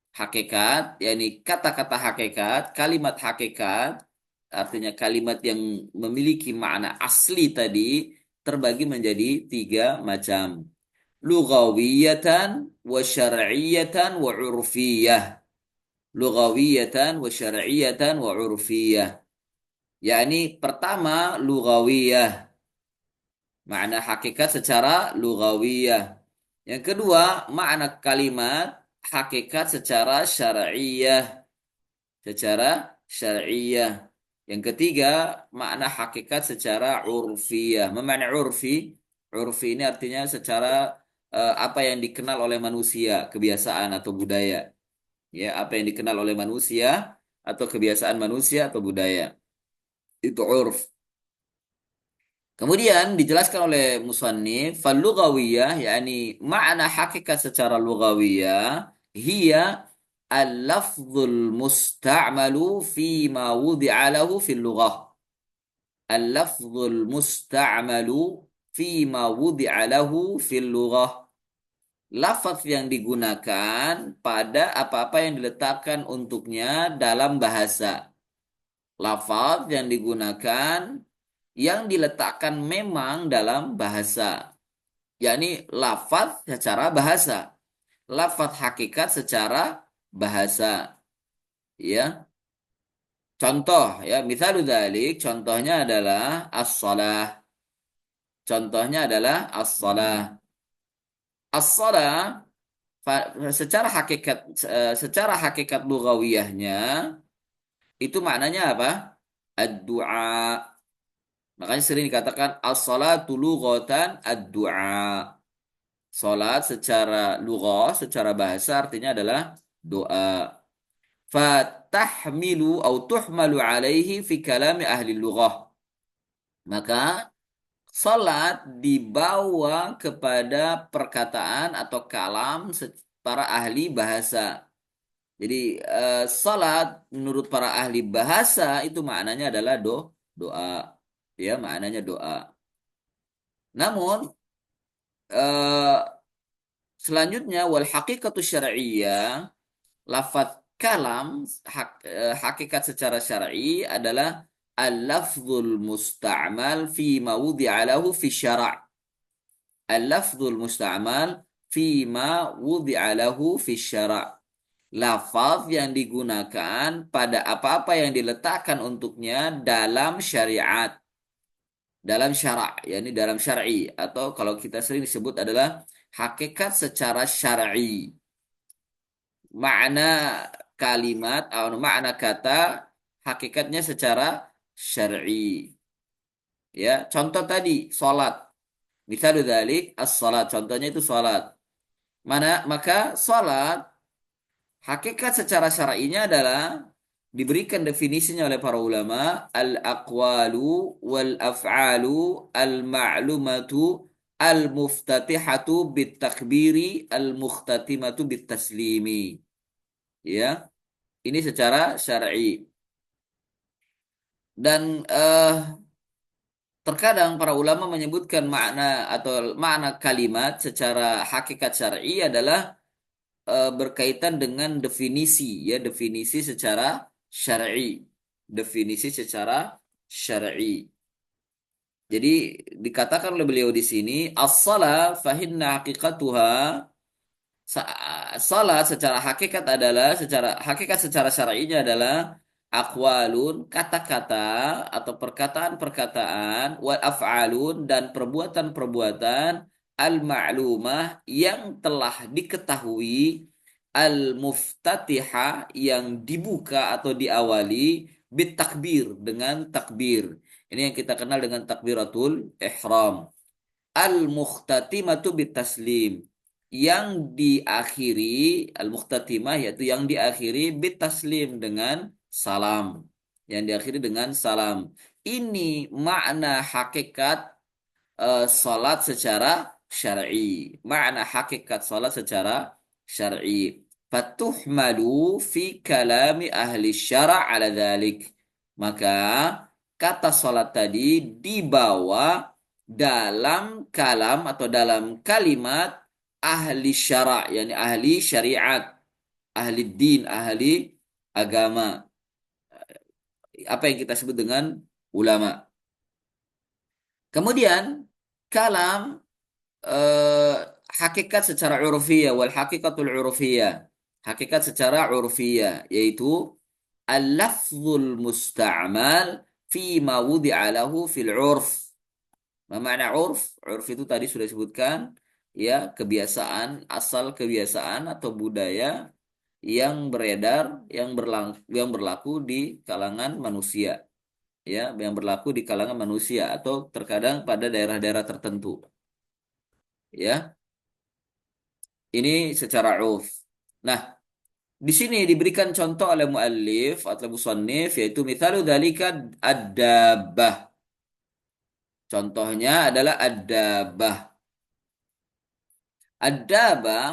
Hakikat, yakni kata-kata hakikat, kalimat hakikat, artinya kalimat yang memiliki makna asli tadi, terbagi menjadi tiga macam. Lughawiyatan wa syar'iyatan wa urfiyah. Lughawiyatan wa syar'iyatan wa urfiyah. Yakni pertama lughawiyah, makna hakikat secara lughawiyah. Yang kedua, makna kalimat hakikat secara syar'iyah, secara syar'iyah. Yang ketiga, makna hakikat secara urfiyah. Memakna urfi, urfi ini artinya secara apa yang dikenal oleh manusia, kebiasaan atau budaya. Ya, apa yang dikenal oleh manusia atau kebiasaan manusia atau budaya. Itu urf. Kemudian dijelaskan oleh musannif, fal-lughawiyah, yakni makna hakikat secara lughawiyah, hiya al-lafzul musta'malu fi ma wudi'a lahu fil lughah. Al-lafzul musta'malu fi ma wudi'a lahu fil lughah. Lafaz yang digunakan pada apa-apa yang diletakkan untuknya dalam bahasa. Lafaz yang digunakan yang diletakkan memang dalam bahasa, yakni lafaz secara bahasa, lafaz hakikat secara bahasa, ya. Contoh, ya, misalnya dzalik, contohnya adalah as-shalah. Contohnya adalah as-shalah. As-shalah secara hakikat lugawiyahnya itu maknanya apa? Ad-du'a. Makanya sering dikatakan as-salatu lughatan ad-du'a. Salat secara lughah, secara bahasa artinya adalah doa. Fatahmilu atau tuhmalu alaihi fi kalami ahli lughah. Maka salat dibawa kepada perkataan atau kalam para ahli bahasa. Jadi salat menurut para ahli bahasa itu maknanya adalah doa. Ya, maknanya doa. Namun eh, selanjutnya wal haqiqatu syar'iyyah, lafaz kalam hakikat secara syar'i adalah al-lafzul musta'mal fi ma wudi'a lahu fi syara'. Al-lafzul musta'mal fima wudi'a lahu fi syara'. Lafaz yang digunakan pada apa-apa yang diletakkan untuknya dalam syariat, dalam syara', yakni dalam syar'i, atau kalau kita sering disebut adalah hakikat secara syar'i. Makna kalimat atau makna kata hakikatnya secara syar'i. Ya, contoh tadi salat. Misalnya dzalik as-salat, contohnya itu salat. Maka salat hakikat secara syar'inya adalah diberikan definisinya oleh para ulama al-aqwalu wal af'alu al-ma'lumatu al-muftatihatu bit takbiri al-mukhtatimatu bit taslimi. Ya, ini secara syar'i. Dan terkadang para ulama menyebutkan makna atau makna kalimat secara hakikat syar'i adalah berkaitan dengan definisi, ya, definisi secara syar'i. Definisi secara syar'i. Jadi dikatakan oleh beliau di sini as-shalah fahinna haqiqatuha. Salat secara hakikat adalah secara hakikat secara syar'inya adalah aqwalun, kata-kata atau perkataan-perkataan, wa af'alun, dan perbuatan-perbuatan al-ma'lumah yang telah diketahui, al-muftatihah yang dibuka atau diawali bit takbir dengan takbir. Ini yang kita kenal dengan takbiratul ihram. Al-mukhtatimatu bitaslim, yang diakhiri, al-mukhtatimah yaitu yang diakhiri bitaslim dengan salam, yang diakhiri dengan salam. Ini makna hakikat salat secara syar'i. Makna hakikat salat secara syar'i. Fatuhmalu fi kalami ahli syara' ala dhalik. Maka kata salat tadi dibawa dalam kalam atau dalam kalimat ahli syara', yakni ahli syariat, ahli din, ahli agama. Apa yang kita sebut dengan ulama. Kemudian kalam eh, hakikat secara urfiyah, wal hakikatul urfiyah. Hakikat secara urfiyah yaitu al-lafzul musta'mal fi ma wudi'a lahu fil urf. Makna urf, urf itu tadi sudah disebutkan, ya, kebiasaan, asal kebiasaan atau budaya yang beredar, yang berlaku di kalangan manusia, ya, yang berlaku di kalangan manusia atau terkadang pada daerah-daerah tertentu, ya. Ini secara urf. Nah, di sini diberikan contoh oleh muallif atau musannif yaitu mithalu dzalika ad-dabbah. Contohnya adalah ad-dabbah. Ad-dabbah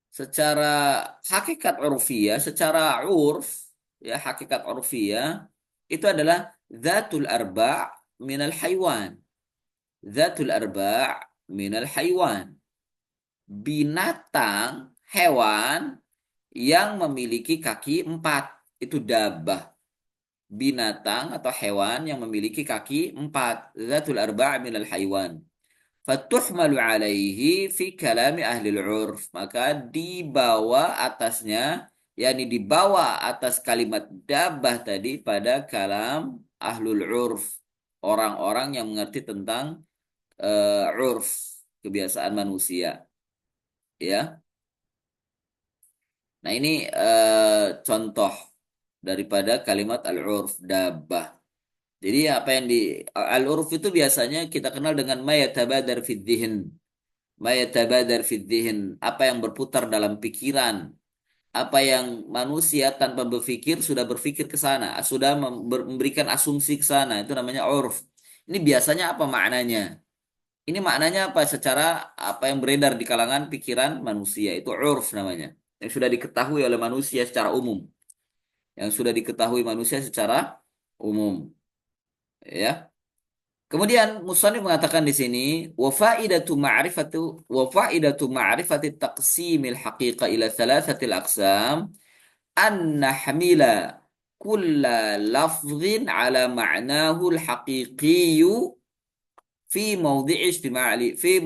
secara hakikat urfiyah, secara urf, ya, hakikat urfiyah itu adalah zatul arba' minal haywan. Zatul arba' minal haywan. Binatang, hewan yang memiliki kaki empat. Itu dabah. Binatang atau hewan yang memiliki kaki empat. Zatul arba' minal haywan. Fatuhmalu alaihi fi kalami ahli urf. Maka dibawa atasnya, yakni dibawa atas kalimat dabah tadi pada kalam ahlul urf. Orang-orang yang mengerti tentang urf, kebiasaan manusia. Ya. Nah, ini contoh daripada kalimat al-urf, dabah. Jadi apa yang di al-urf itu biasanya kita kenal dengan ma yatabadar fid dhihn. Ma yatabadar fid dhihn, apa yang berputar dalam pikiran, apa yang manusia tanpa berpikir sudah berpikir ke sana, sudah memberikan asumsi ke sana, itu namanya urf. Ini biasanya apa maknanya? Ini maknanya apa secara apa yang beredar di kalangan pikiran manusia, itu urf namanya. Yang sudah diketahui oleh manusia secara umum. Yang sudah diketahui manusia secara umum. Ya. Kemudian musannif mengatakan di sini wa faidatu ma'rifati taqsimil haqiqa ila thalathatil aqsam an nahmila kulla lafdhin ala ma'nahu al-haqiqiyyu fi maudhi'i istimali fi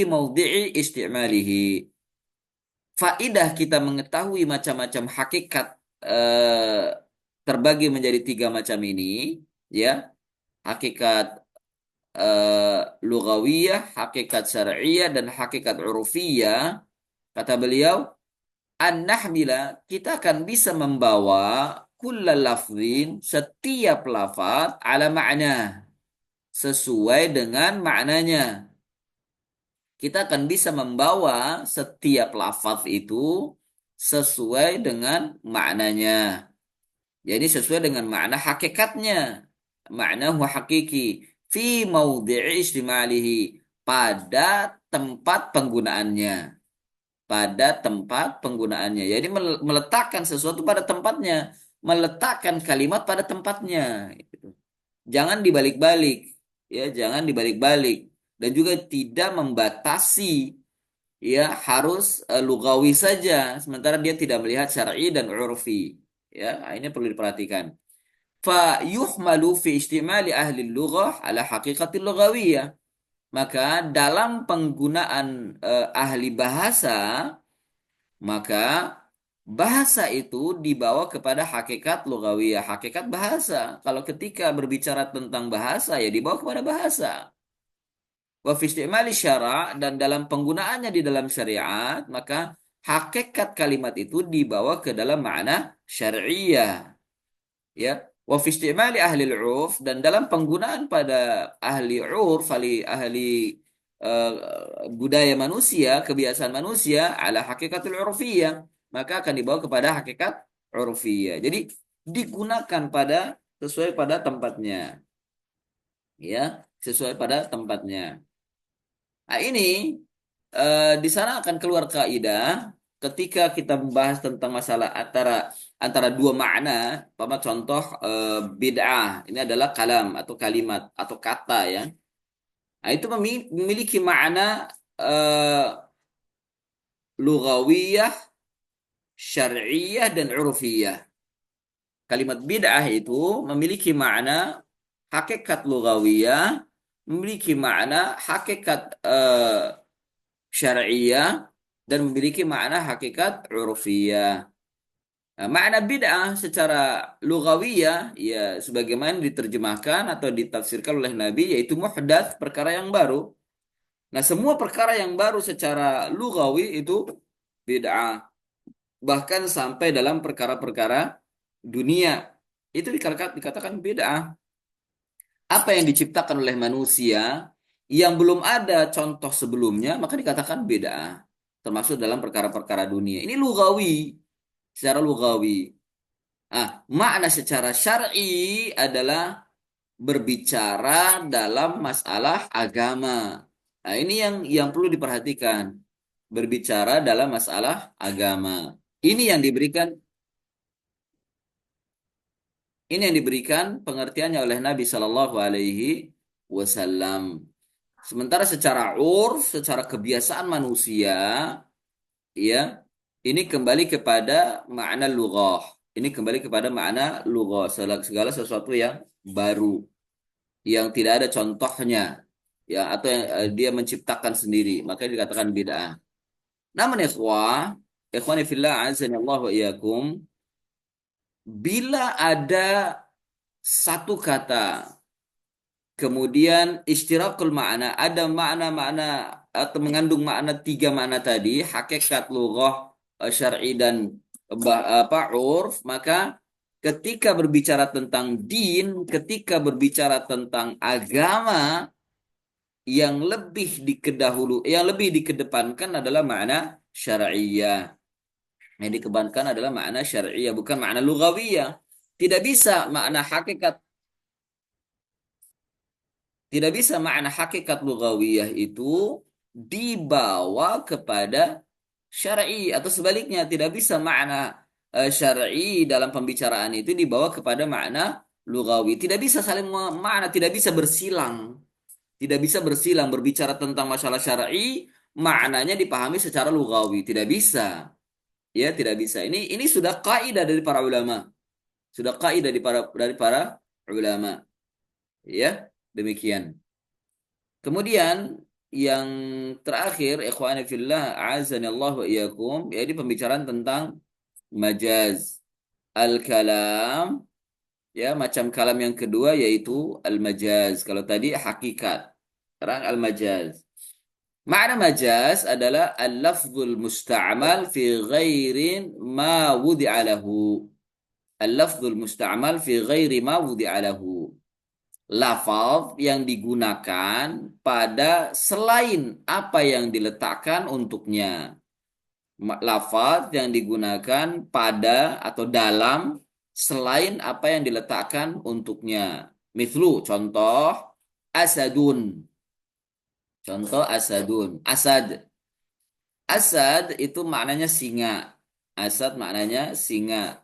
maudhi'i istimalihi. Faidah kita mengetahui macam-macam hakikat terbagi menjadi tiga macam ini, ya, hakikat lugawiyah, hakikat syar'iyah, dan hakikat urufiyah. Kata beliau, an-nahmila, kita akan bisa membawa kullal lafzin, setiap lafaz, ala makna, sesuai dengan maknanya. Kita akan bisa membawa setiap lafaz itu sesuai dengan maknanya. Jadi sesuai dengan makna hakikatnya. Makna huwa hakiki. Fi maudhi'i istimalihi. Pada tempat penggunaannya. Pada tempat penggunaannya. Jadi meletakkan sesuatu pada tempatnya. Meletakkan kalimat pada tempatnya. Jangan dibalik-balik. Ya, jangan dibalik-balik. Dan juga tidak membatasi, ya, harus lugawi saja. Sementara dia tidak melihat syar'i dan urfi. Ya, ini perlu diperhatikan. Fayuhmalu fi istimali ahli lughah ala haqiqatil lughawiyah. Maka dalam penggunaan ahli bahasa, maka bahasa itu dibawa kepada hakikat lughawiyah, hakikat bahasa. Kalau ketika berbicara tentang bahasa, ya dibawa kepada bahasa. Wa fi istimali syara', dan dalam penggunaannya di dalam syariat, maka hakikat kalimat itu dibawa ke dalam makna syariah. Ya, wa fi istimali ahli urf, dan dalam penggunaan pada ahli urf, ahli eh, budaya manusia, kebiasaan manusia, ala hakikatul urfiyah, maka akan dibawa kepada hakikat urfiyah. Jadi digunakan pada sesuai pada tempatnya, ya, sesuai pada tempatnya. Nah, ini di sana akan keluar kaidah ketika kita membahas tentang masalah antara antara dua makna. Pertama contoh bid'ah, ini adalah kalam atau kalimat atau kata, ya. Nah, itu memiliki makna eh, lugawiyah, syar'iyah, dan urfiyah. Kalimat bid'ah itu memiliki makna hakikat lugawiyah, memiliki makna hakikat syariah, dan memiliki makna hakikat urfiyah. Nah, makna bid'ah secara lugawiyah, ya, sebagaimana diterjemahkan atau ditafsirkan oleh Nabi, yaitu muhdats, perkara yang baru. Nah, semua perkara yang baru secara lugawi itu bid'ah. Bahkan sampai dalam perkara-perkara dunia itu dikatakan bid'ah. Apa yang diciptakan oleh manusia yang belum ada contoh sebelumnya, maka dikatakan bid'ah. Termasuk dalam perkara-perkara dunia. Ini lugawi, secara lugawi. Makna secara syar'i adalah berbicara dalam masalah agama. Nah, ini yang perlu diperhatikan. Berbicara dalam masalah agama. Ini yang diberikan ini yang diberikan pengertiannya oleh Nabi Shallallahu Alaihi Wasallam. Sementara secara urf, secara kebiasaan manusia, ya, ini kembali kepada makna lughah. Ini kembali kepada makna lughah, segala sesuatu yang baru, yang tidak ada contohnya, ya, atau yang dia menciptakan sendiri, maka dikatakan bid'ah. Namun ikhwani fillah azza Allah wa iyyakum, bila ada satu kata kemudian istirakul makna, ada makna-makna atau mengandung makna tiga makna tadi, hakikat, lughah, syar'i, dan urf, maka ketika berbicara tentang din, ketika berbicara tentang agama, yang lebih dikedepankan adalah makna syar'iyah. Yang dikedepankan adalah makna syar'iyah, bukan makna lughawiyah. Tidak bisa makna hakikat Tidak bisa makna hakikat lugawiyah itu dibawa kepada syar'i, atau sebaliknya tidak bisa makna syar'i dalam pembicaraan itu dibawa kepada makna lugawi. Tidak bisa saling makna, tidak bisa bersilang. Tidak bisa bersilang berbicara tentang masalah syar'i, maknanya dipahami secara lugawi. Tidak bisa. Ya, tidak bisa. Ini sudah kaidah dari para ulama. Sudah kaidah dari para ulama. Ya, demikian. Kemudian yang terakhir, ikhwani fillah, azani Allah wa iyyakum, yaitu pembicaraan tentang majaz al-kalam, ya, macam kalam yang kedua yaitu al-majaz. Kalau tadi hakikat, sekarang al-majaz. Makna majaz adalah al-lafzul musta'mal fi ghairin ma wudi'a lahu. Al-lafzul musta'mal fi ghairi ma wudi'a lahu. Lafaz yang digunakan pada selain apa yang diletakkan untuknya. Lafaz yang digunakan pada atau dalam selain apa yang diletakkan untuknya. Mithlu, contoh, asadun. Contoh asadun. Asad. Asad itu maknanya singa. Asad maknanya singa.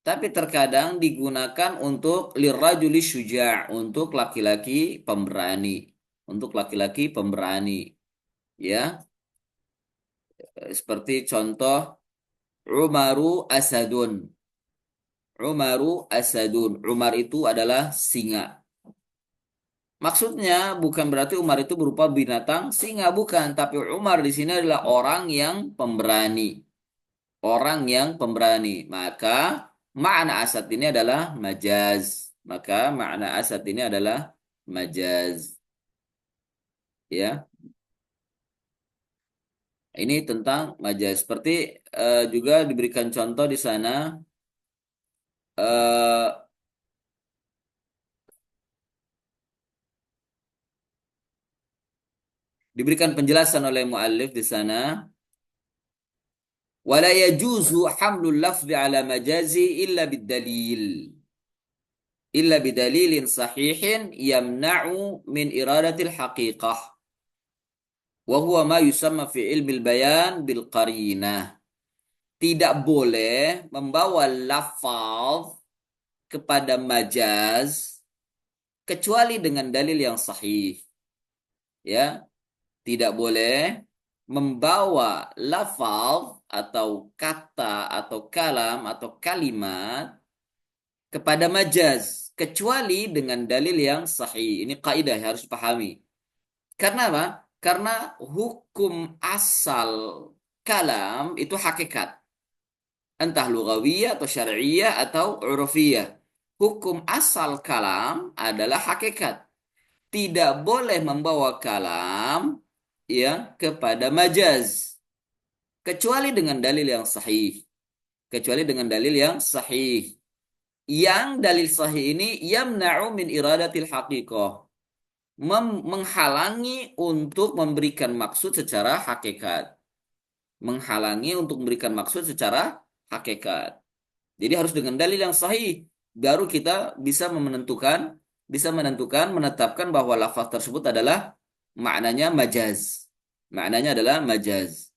Tapi terkadang digunakan untuk lirrajuli syuja', untuk laki-laki pemberani. Untuk laki-laki pemberani. Ya, seperti contoh Umaru asadun. Umaru asadun. Umar itu adalah singa. Maksudnya bukan berarti Umar itu berupa binatang singa, bukan. Tapi Umar di sini adalah orang yang pemberani. Orang yang pemberani. Maka makna asad ini adalah majaz. Maka makna asad ini adalah majaz. Ya, ini tentang majaz. Seperti juga diberikan contoh di sana. eh, Diberikan penjelasan oleh muallif di sana. ولا يجوز حمل اللفظ على مجازي إلا بدليل صحيح يمنع من إرادة الحقيقة وهو ما يسمى في علم البيان بالقرينة. Tidak boleh membawa lafaz kepada majaz kecuali dengan dalil yang sahih. Ya, tidak boleh membawa lafaz atau kata atau kalam atau kalimat kepada majaz kecuali dengan dalil yang sahih. Ini kaidah yang harus dipahami. Karena apa? Karena hukum asal kalam itu hakikat. Entah lugawiyah atau syar'iyah atau urufiyah. Hukum asal kalam adalah hakikat. Tidak boleh membawa kalam ya kepada majaz kecuali dengan dalil yang sahih. Kecuali dengan dalil yang sahih. Yang dalil sahih ini yamna'u min iradatil haqiqah. Menghalangi untuk memberikan maksud secara hakikat. Menghalangi untuk memberikan maksud secara hakikat. Jadi harus dengan dalil yang sahih baru kita bisa menentukan menetapkan bahwa lafaz tersebut adalah maknanya majaz. Maknanya adalah majaz.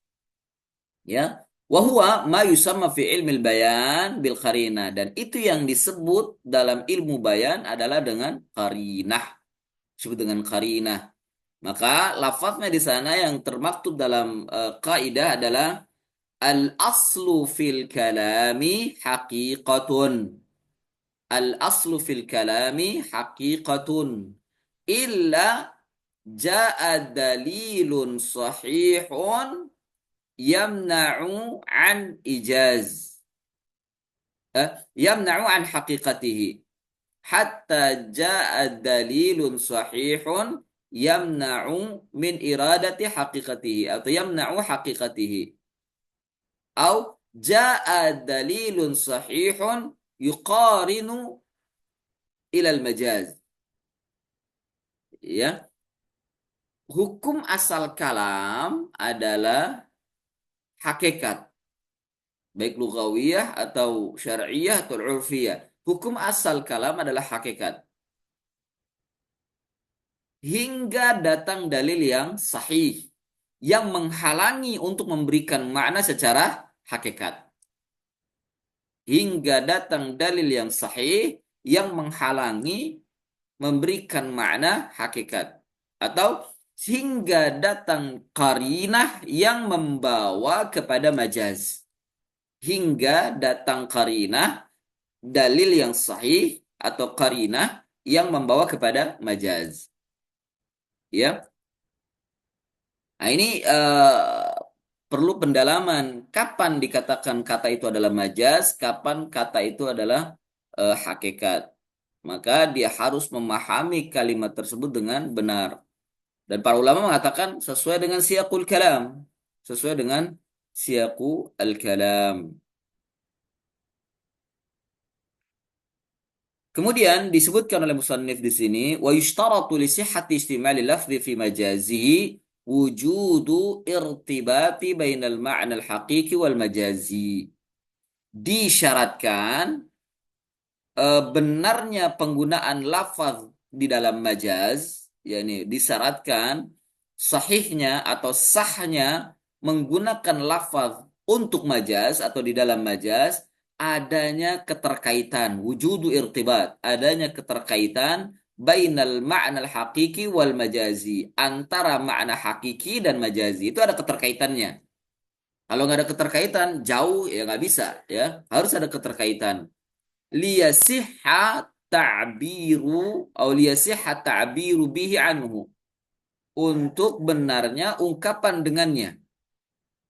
Ya. Wa huwa ma yusamma fi ilmil bayan bil qarinah, dan itu yang disebut dalam ilmu bayan adalah dengan qarinah. Disebut dengan qarinah. Maka lafaznya di sana yang termaktub dalam kaidah adalah al aslu fil kalami haqiqatun. Al aslu fil kalami haqiqatun illa jaa dalilun sahihun yamna'u an ijaz. Yamna'u an haqiqatihi. Hatta jaa dalilun sahihun yamna'u min iradati haqiqatihi. Atau yamna'u haqiqatihi. Atau jaa dalilun sahihun yuqarinu ilal majaz. Ya. Hukum asal kalam adalah hakikat. Baik lugawiyah atau syar'iyah atau urfiyah. Hukum asal kalam adalah hakikat. Hingga datang dalil yang sahih. Yang menghalangi untuk memberikan makna secara hakikat. Hingga datang dalil yang sahih. Yang menghalangi memberikan makna hakikat. Atau hingga datang qarinah yang membawa kepada majaz. Hingga datang qarinah, dalil yang sahih atau qarinah yang membawa kepada majaz. Ya. Nah, ini perlu pendalaman. Kapan dikatakan kata itu adalah majaz, kapan kata itu adalah hakikat. Maka dia harus memahami kalimat tersebut dengan benar. Dan para ulama mengatakan sesuai dengan siyaqul kalam. Sesuai dengan siyaqu al-kalam. Kemudian disebutkan oleh musannif di sini, wa yushtaratu li sihhati istimali lafzi fi majazihi wujudu irtibati bainal ma'na al-haqiqi wal majazi. Disyaratkan benarnya penggunaan lafaz di dalam majaz, yakni disyaratkan sahihnya atau sahnya menggunakan lafaz untuk majaz atau di dalam majaz adanya keterkaitan, wujudu irtibat, adanya keterkaitan bainal ma'na al-haqiqi wal majazi, antara makna hakiki dan majazi itu ada keterkaitannya. Kalau nggak ada keterkaitan, jauh ya nggak bisa ya, harus ada keterkaitan liyasihha ta'biru atau liyasihha ta'biru bihi anhu, untuk benarnya ungkapan dengannya,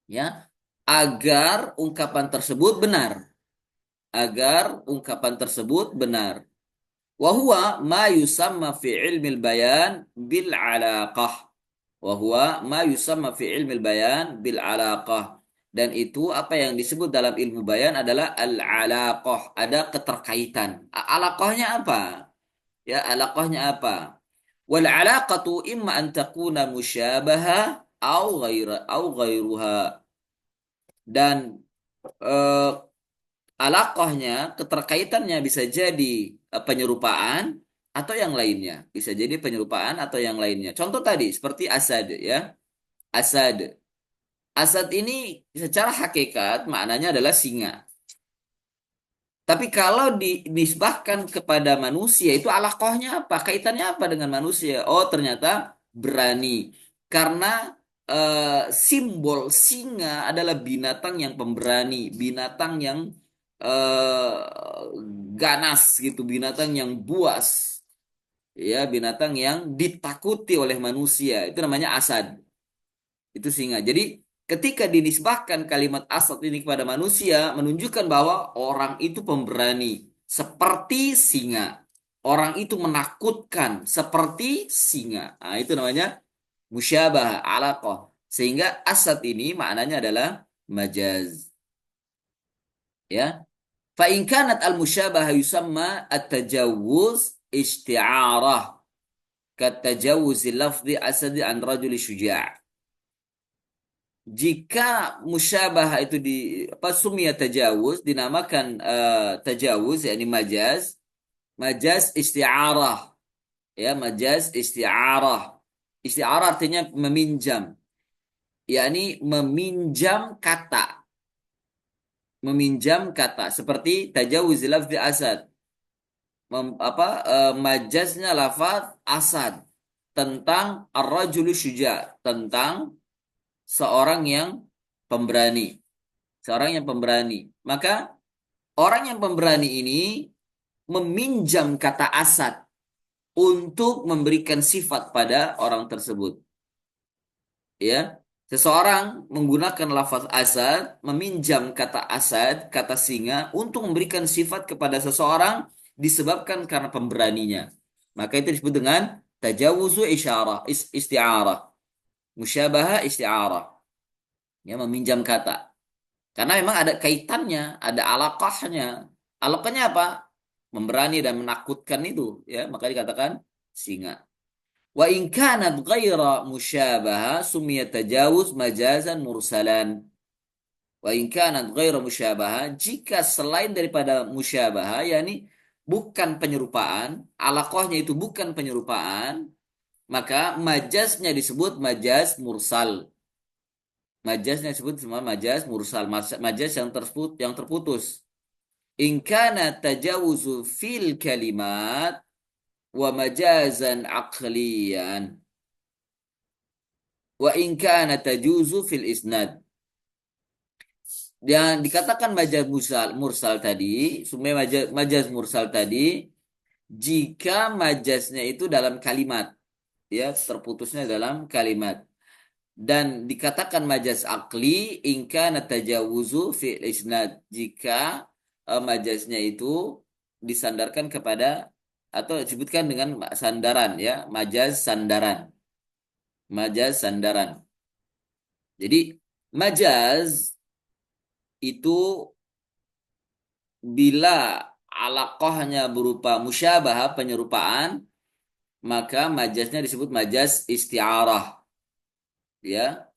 ya, agar ungkapan tersebut benar, agar ungkapan tersebut benar. Wa huwa ma yusamma fi ilmil bayan bil alaqah. Wa huwa ma yusamma fi ilmil bayan bil alaqah. Dan itu apa yang disebut dalam ilmu bayan adalah al-alaqah, ada keterkaitan. Alaqahnya apa? Ya, alaqahnya apa? Wal alaqatu imma an takuna musyabaha au ghairuha. Dan eh, alaqahnya, keterkaitannya bisa jadi penyerupaan atau yang lainnya. Bisa jadi penyerupaan atau yang lainnya. Contoh tadi seperti asad ya. Asad. Asad ini secara hakikat maknanya adalah singa. Tapi kalau dinisbahkan kepada manusia itu alaqahnya apa? Kaitannya apa dengan manusia? Oh, ternyata berani. Karena simbol singa adalah binatang yang pemberani, binatang yang ganas gitu, binatang yang buas, ya, binatang yang ditakuti oleh manusia. Itu namanya asad. Itu singa. Jadi ketika dinisbahkan kalimat asad ini kepada manusia, menunjukkan bahwa orang itu pemberani seperti singa. Orang itu menakutkan seperti singa. Nah, itu namanya musyabah alaqah. Sehingga asad ini maknanya adalah majaz. Ya. Fa in kanat al-musyabah yusamma at-tajawuz isti'arah. Katajawuz lafzi asad an rajuli syuja'. Jika musyabah itu di apa sumia tajawuz, dinamakan tajawuz yakni majaz, majaz isti'arah, ya, majaz isti'arah. Isti'arah artinya meminjam, yakni meminjam kata, meminjam kata seperti tajawuz lafzi asad. Majaznya lafaz asad tentang ar-rajulu syuja, tentang seorang yang pemberani, seorang yang pemberani. Maka orang yang pemberani ini meminjam kata asad untuk memberikan sifat pada orang tersebut. Ya, seseorang menggunakan lafaz asad, meminjam kata asad, kata singa, untuk memberikan sifat kepada seseorang disebabkan karena pemberaninya. Maka itu disebut dengan tajawuzu isyarah, isti'arah. Musyabaha isti'arah. Ya, meminjam kata. Karena memang ada kaitannya, ada alaqahnya. Alaqahnya apa? Memberani dan menakutkan itu, ya, maka dikatakan singa. Wa in kanat ghaira musyabaha sumiyat tajawuz majazan mursalan. Wa in kanat ghaira musyabaha, jika selain daripada musyabaha, yakni bukan penyerupaan, alaqahnya itu bukan penyerupaan, maka majaznya disebut majaz mursal. Majaznya disebut semua majaz mursal, majaz yang terputus. In kana tajawuzu fil kalimat wa majazan aqliyan wa in kana tajuzu fil isnad. Dan dikatakan majaz mursal tadi, sumber majaz mursal tadi, jika majaznya itu dalam kalimat. ya terputusnya dalam kalimat. Dan dikatakan majaz akli ingka natajawuzu fi isnad jika majaznya itu disandarkan kepada atau disebutkan dengan sandaran ya, majaz sandaran, majaz sandaran. Jadi majaz itu bila alaqahnya berupa musyabah penyerupaan, maka majaznya disebut majaz isti'arah ya.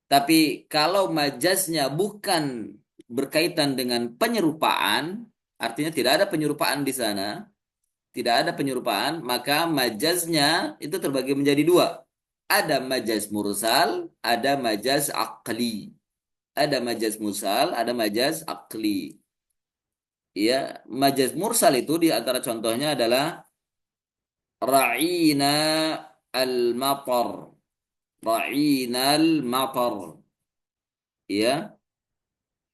Tapi kalau majaznya bukan berkaitan dengan penyerupaan, artinya tidak ada penyerupaan di sana, tidak ada penyerupaan, maka majaznya itu terbagi menjadi dua. Ada majaz mursal, ada majaz akli. Ada majaz mursal, ada majaz akli. Ya, majaz mursal itu di antara contohnya adalah ra'ina al-matar. Ra'ina al-matar. Ya,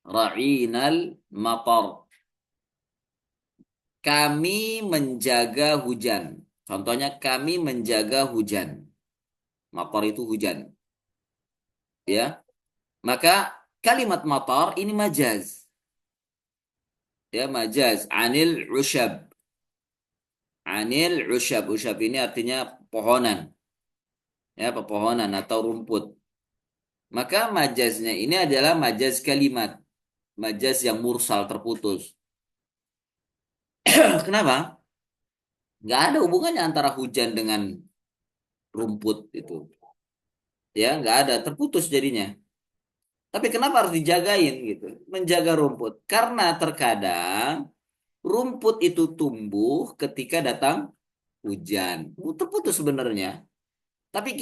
ra'inal matar. Kami menjaga hujan. Contohnya kami menjaga hujan. Matar itu hujan. Ya. Maka kalimat matar ini majaz. Ya, majaz. Anil usyab. Anil usyab. Usyab ini artinya pohonan. Ya, pepohonan atau rumput. Maka majaznya ini adalah majaz kalimat. Majaz yang mursal terputus. Kenapa? Nggak ada hubungannya antara hujan dengan rumput itu. Ya, nggak ada, terputus jadinya. Tapi kenapa harus dijagain gitu? Menjaga rumput. Karena terkadang rumput itu tumbuh ketika datang hujan. Terputus sebenarnya. Tapi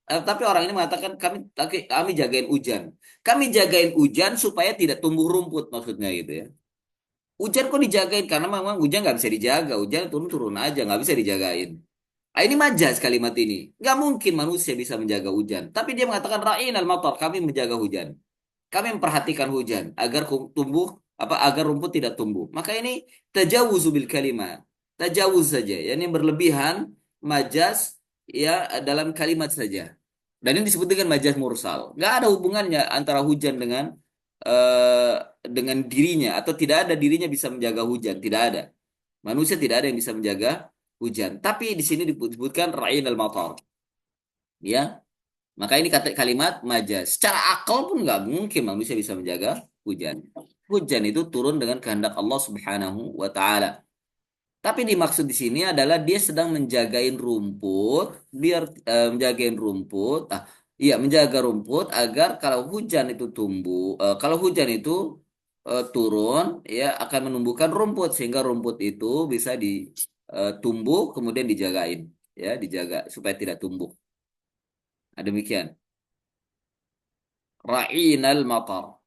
tapi orang ini mengatakan kami jagain hujan. Kami jagain hujan supaya tidak tumbuh rumput maksudnya gitu ya. Hujan kok dijagain? Karena memang hujan nggak bisa dijaga. Hujan turun-turun aja, nggak bisa dijagain. Ah, ini majas kalimat ini. Nggak mungkin manusia bisa menjaga hujan. Tapi dia mengatakan ra'in al-matar, kami menjaga hujan. Kami memperhatikan hujan agar tumbuh agar rumput tidak tumbuh. Maka ini tajawuzu bil kalimat. Tajawuz saja, ya ini berlebihan majas ya dalam kalimat saja. Dan ini disebut dengan majas mursal. Nggak ada hubungannya antara hujan eh, dengan dirinya atau tidak ada dirinya bisa menjaga hujan, tidak ada. Manusia tidak ada yang bisa menjaga hujan. Tapi di sini disebutkan ra'in al-matar. Ya, maka ini kata kalimat majaz. Secara akal pun nggak mungkin manusia bisa menjaga hujan. Hujan itu turun dengan kehendak Allah Subhanahu wa taala. Tapi dimaksud di sini adalah dia sedang menjagain rumput, biar menjagain rumput. Iya, menjaga rumput agar kalau hujan itu kalau hujan itu turun, ya akan menumbuhkan rumput sehingga rumput itu bisa ditumbuh kemudian dijagain, ya dijaga supaya tidak tumbuh. Nah, demikian. Ra'inal matar.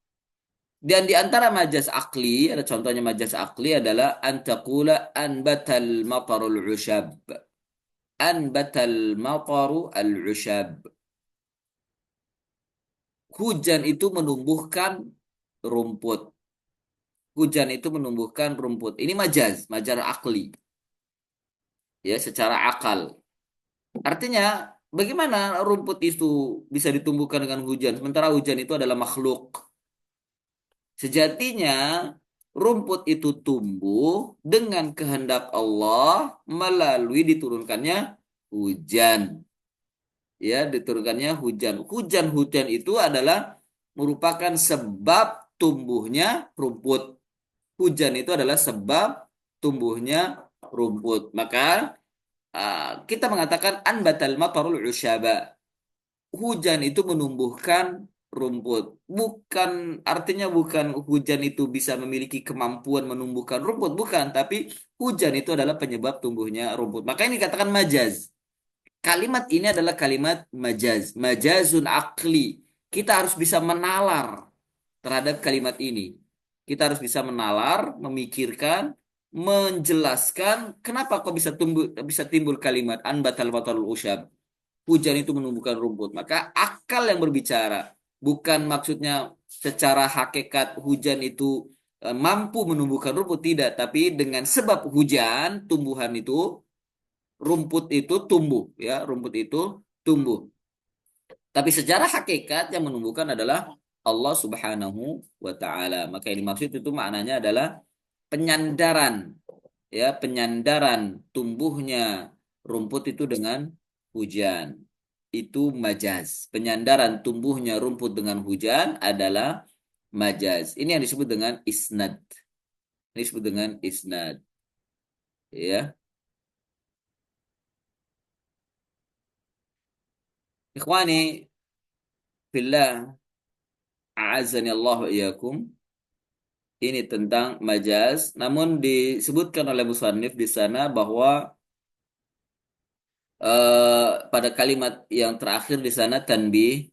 Dan di antara majas akli, ada contohnya majas akli adalah antakula anbatal matarul ushab. Anbatal mataru al-ushab. Hujan itu menumbuhkan rumput. Hujan itu menumbuhkan rumput. Ini majaz, majar akli. Ya, secara akal. Artinya, bagaimana rumput itu bisa ditumbuhkan dengan hujan? Sementara hujan itu adalah makhluk. Sejatinya rumput itu tumbuh dengan kehendak Allah melalui diturunkannya hujan. Ya, diturunkannya hujan. Hujan-hujan itu adalah merupakan sebab tumbuhnya rumput. Hujan itu adalah sebab tumbuhnya rumput. Maka kita mengatakan anbatal matarul usyaba. Hujan itu menumbuhkan rumput. Artinya bukan hujan itu bisa memiliki kemampuan menumbuhkan rumput, bukan, tapi hujan itu adalah penyebab tumbuhnya rumput. Maka ini dikatakan majaz. Kalimat ini adalah kalimat majaz, majazun akli. Kita harus bisa menalar terhadap kalimat ini. Kita harus bisa menalar, memikirkan, menjelaskan kenapa kok bisa timbul kalimat anbatal batalul usyab. Hujan itu menumbuhkan rumput. Maka akal yang berbicara, bukan maksudnya secara hakikat hujan itu mampu menumbuhkan rumput, tidak, tapi dengan sebab hujan tumbuhan itu rumput itu tumbuh, ya, rumput itu tumbuh. Tapi secara hakikat yang menumbuhkan adalah Allah Subhanahu wa taala. Maka yang dimaksud itu maknanya adalah penyandaran, ya, penyandaran tumbuhnya rumput itu dengan hujan. Itu majaz. Penyandaran tumbuhnya rumput dengan hujan adalah majaz. Ini yang disebut dengan isnad. Ini disebut dengan isnad, ya. Ikhwani fillah, a'azzani Allah wa iyyakum. Ini tentang majaz, namun disebutkan oleh musannif di sana bahwa pada kalimat yang terakhir di sana tanbih,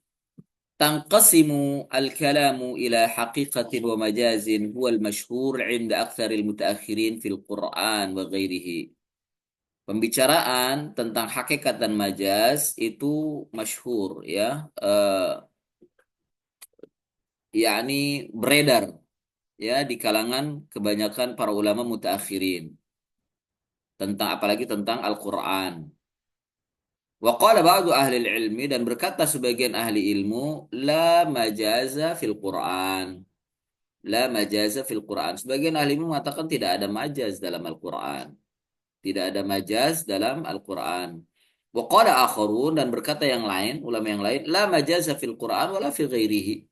tanqasimu al-kalamu ila haqiqatin wa majazin huwa al-mashhur 'inda aktsaril mutaakhirin fil Qur'an wa ghairihi. Pembicaraan tentang hakikat dan majaz itu masyhur, ya, yakni beredar, ya, di kalangan kebanyakan para ulama mutaakhirin tentang, apalagi tentang Al-Qur'an. Wa qala ba'du ahli ilmi, dan berkata sebagian ahli ilmu, la majaza fil Qur'an. La majaza fil Qur'an. Sebagian ahli ilmu mengatakan tidak ada majaz dalam Al-Qur'an. Tidak ada majaz dalam Al-Qur'an. Wa qala akharun, dan berkata yang lain, ulama yang lain, la majaza fil Qur'an wala fi ghairihi.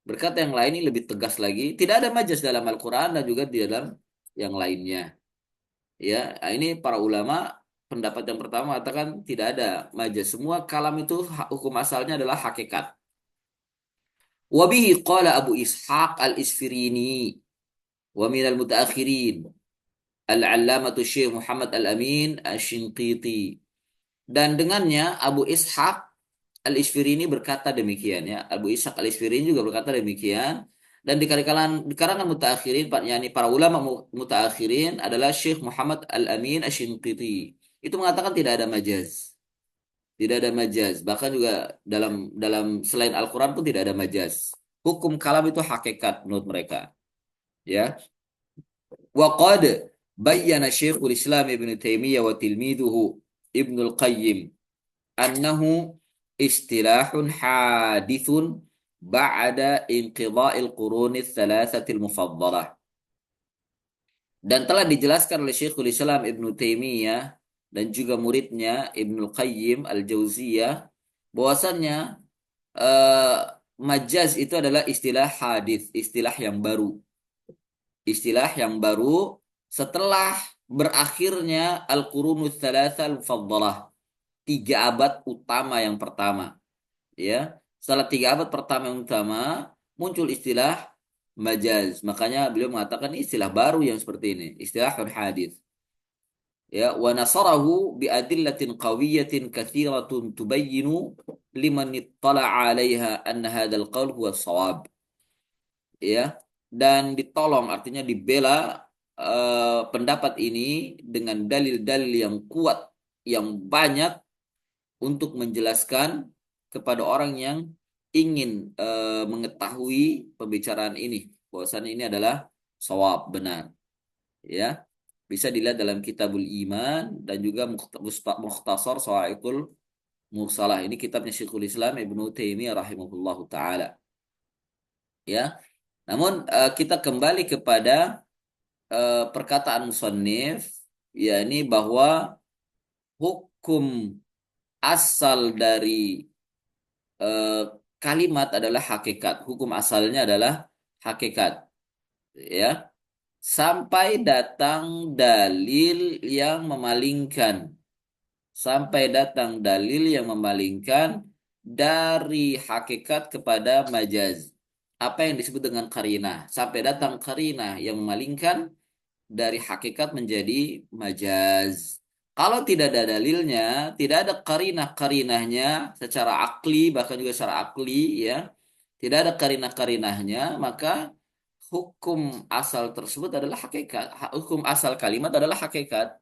Berkata yang lain ini lebih tegas lagi, tidak ada majaz dalam Al-Qur'an dan juga di dalam yang lainnya. Ya, nah ini para ulama pendapat yang pertama mengatakan tidak ada majaz. Semua kalam itu hukum asalnya adalah hakikat. Wabihi qala Abu Ishaq al-Isfirini wa minal mutaakhirin al-allamatu Syekh Muhammad al-Amin asy-Shinqiti. Dan dengannya Abu Ishaq al-Isfirini berkata demikian, ya. Abu Ishaq al-Isfirini juga berkata demikian. Dan di kalangan mutaakhirin, yakni para ulama mutaakhirin adalah Syekh Muhammad al-Amin asy-Shinqiti. Itu mengatakan tidak ada majaz. Tidak ada majaz. Bahkan juga dalam dalam selain Al-Quran pun tidak ada majaz. Hukum kalam itu hakikat menurut mereka. Ya. Wa qad bayyana Syekhul Islam Ibn Taimiyah wa tilmiduhu Ibnul Qayyim annahu istilahun hadithun ba'da inqidha'il qurunith thalathatil mufaddalah. Dan telah dijelaskan oleh Syekhul Islam Ibn Taimiyah dan juga muridnya Ibnul Qayyim Al-Jauziyah bahwasannya eh, majaz itu adalah istilah hadis, istilah yang baru. Istilah yang baru setelah berakhirnya Al-Qurunus Tsalatsa Al-Mufaddalah, 3 abad utama yang pertama. Ya, setelah 3 abad pertama yang utama muncul istilah majaz. Makanya beliau mengatakan ini istilah baru yang seperti ini, istilah hadis. Ya, wa nasarahu bi adillatin qawiyatin katsiratun tubayyinu liman ittala'a 'alaiha anna hadzal qaul huwa shawab. Ya, dan ditolong artinya dibela pendapat ini dengan dalil-dalil yang kuat, yang banyak, untuk menjelaskan kepada orang yang ingin mengetahui pembicaraan ini bahwasanya ini adalah shawab, benar. Ya, bisa dilihat dalam Kitabul Iman dan juga Mukhtasar Shawa'iqul Mursalah. Ini kitabnya Syekhul Islam Ibnu Taimiyah rahimahullahu taala. Ya. Namun kita kembali kepada perkataan musannif, yakni bahwa hukum asal dari eh, kalimat adalah hakikat. Hukum asalnya adalah hakikat. Ya. Sampai datang dalil yang memalingkan. Sampai datang dalil yang memalingkan dari hakikat kepada majaz. Apa yang disebut dengan qarinah? Sampai datang qarinah yang memalingkan dari hakikat menjadi majaz. Kalau tidak ada dalilnya, tidak ada qarinah-qarinahnya secara akli, bahkan juga secara akli, ya. Tidak ada qarinah-qarinahnya, maka hukum asal tersebut adalah hakikat. Hukum asal kalimat adalah hakikat,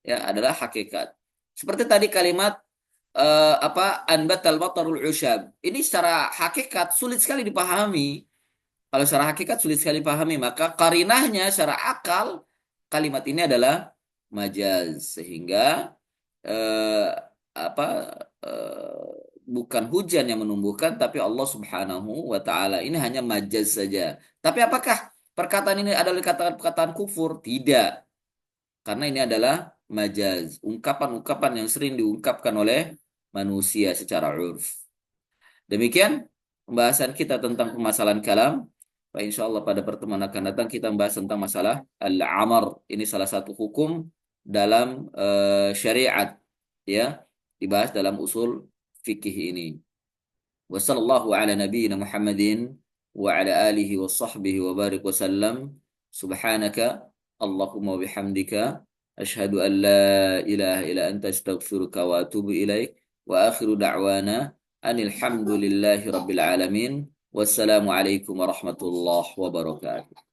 ya, adalah hakikat. Seperti tadi kalimat apa, anbatal matarul usyab. Ini secara hakikat sulit sekali dipahami. Kalau secara hakikat sulit sekali dipahami, maka qarinahnya secara akal kalimat ini adalah majaz, sehingga eh, apa eh, bukan hujan yang menumbuhkan, tapi Allah Subhanahu wa taala. Ini hanya majaz saja. Tapi apakah perkataan ini adalah perkataan kufur? Tidak, karena ini adalah majaz, ungkapan-ungkapan yang sering diungkapkan oleh manusia secara urf. Demikian pembahasan kita tentang permasalahan kalam. Pak, insya Allah pada pertemuan akan datang kita membahas tentang masalah al-amar. Ini salah satu hukum dalam syariat, ya, dibahas dalam usul fikih ini. Wassallallahu ala nabiyyina Muhammadin wa ala alihi wa sahbihi wa barik wa sallam. Subhanaka Allahumma wa bihamdika asyhadu an la ilaha illa anta astaghfiruka wa atubu ilaik. Wa akhiru da'wana anil hamdulillahi rabbil alamin. Wassalamu alaikum warahmatullahi wabarakatuh.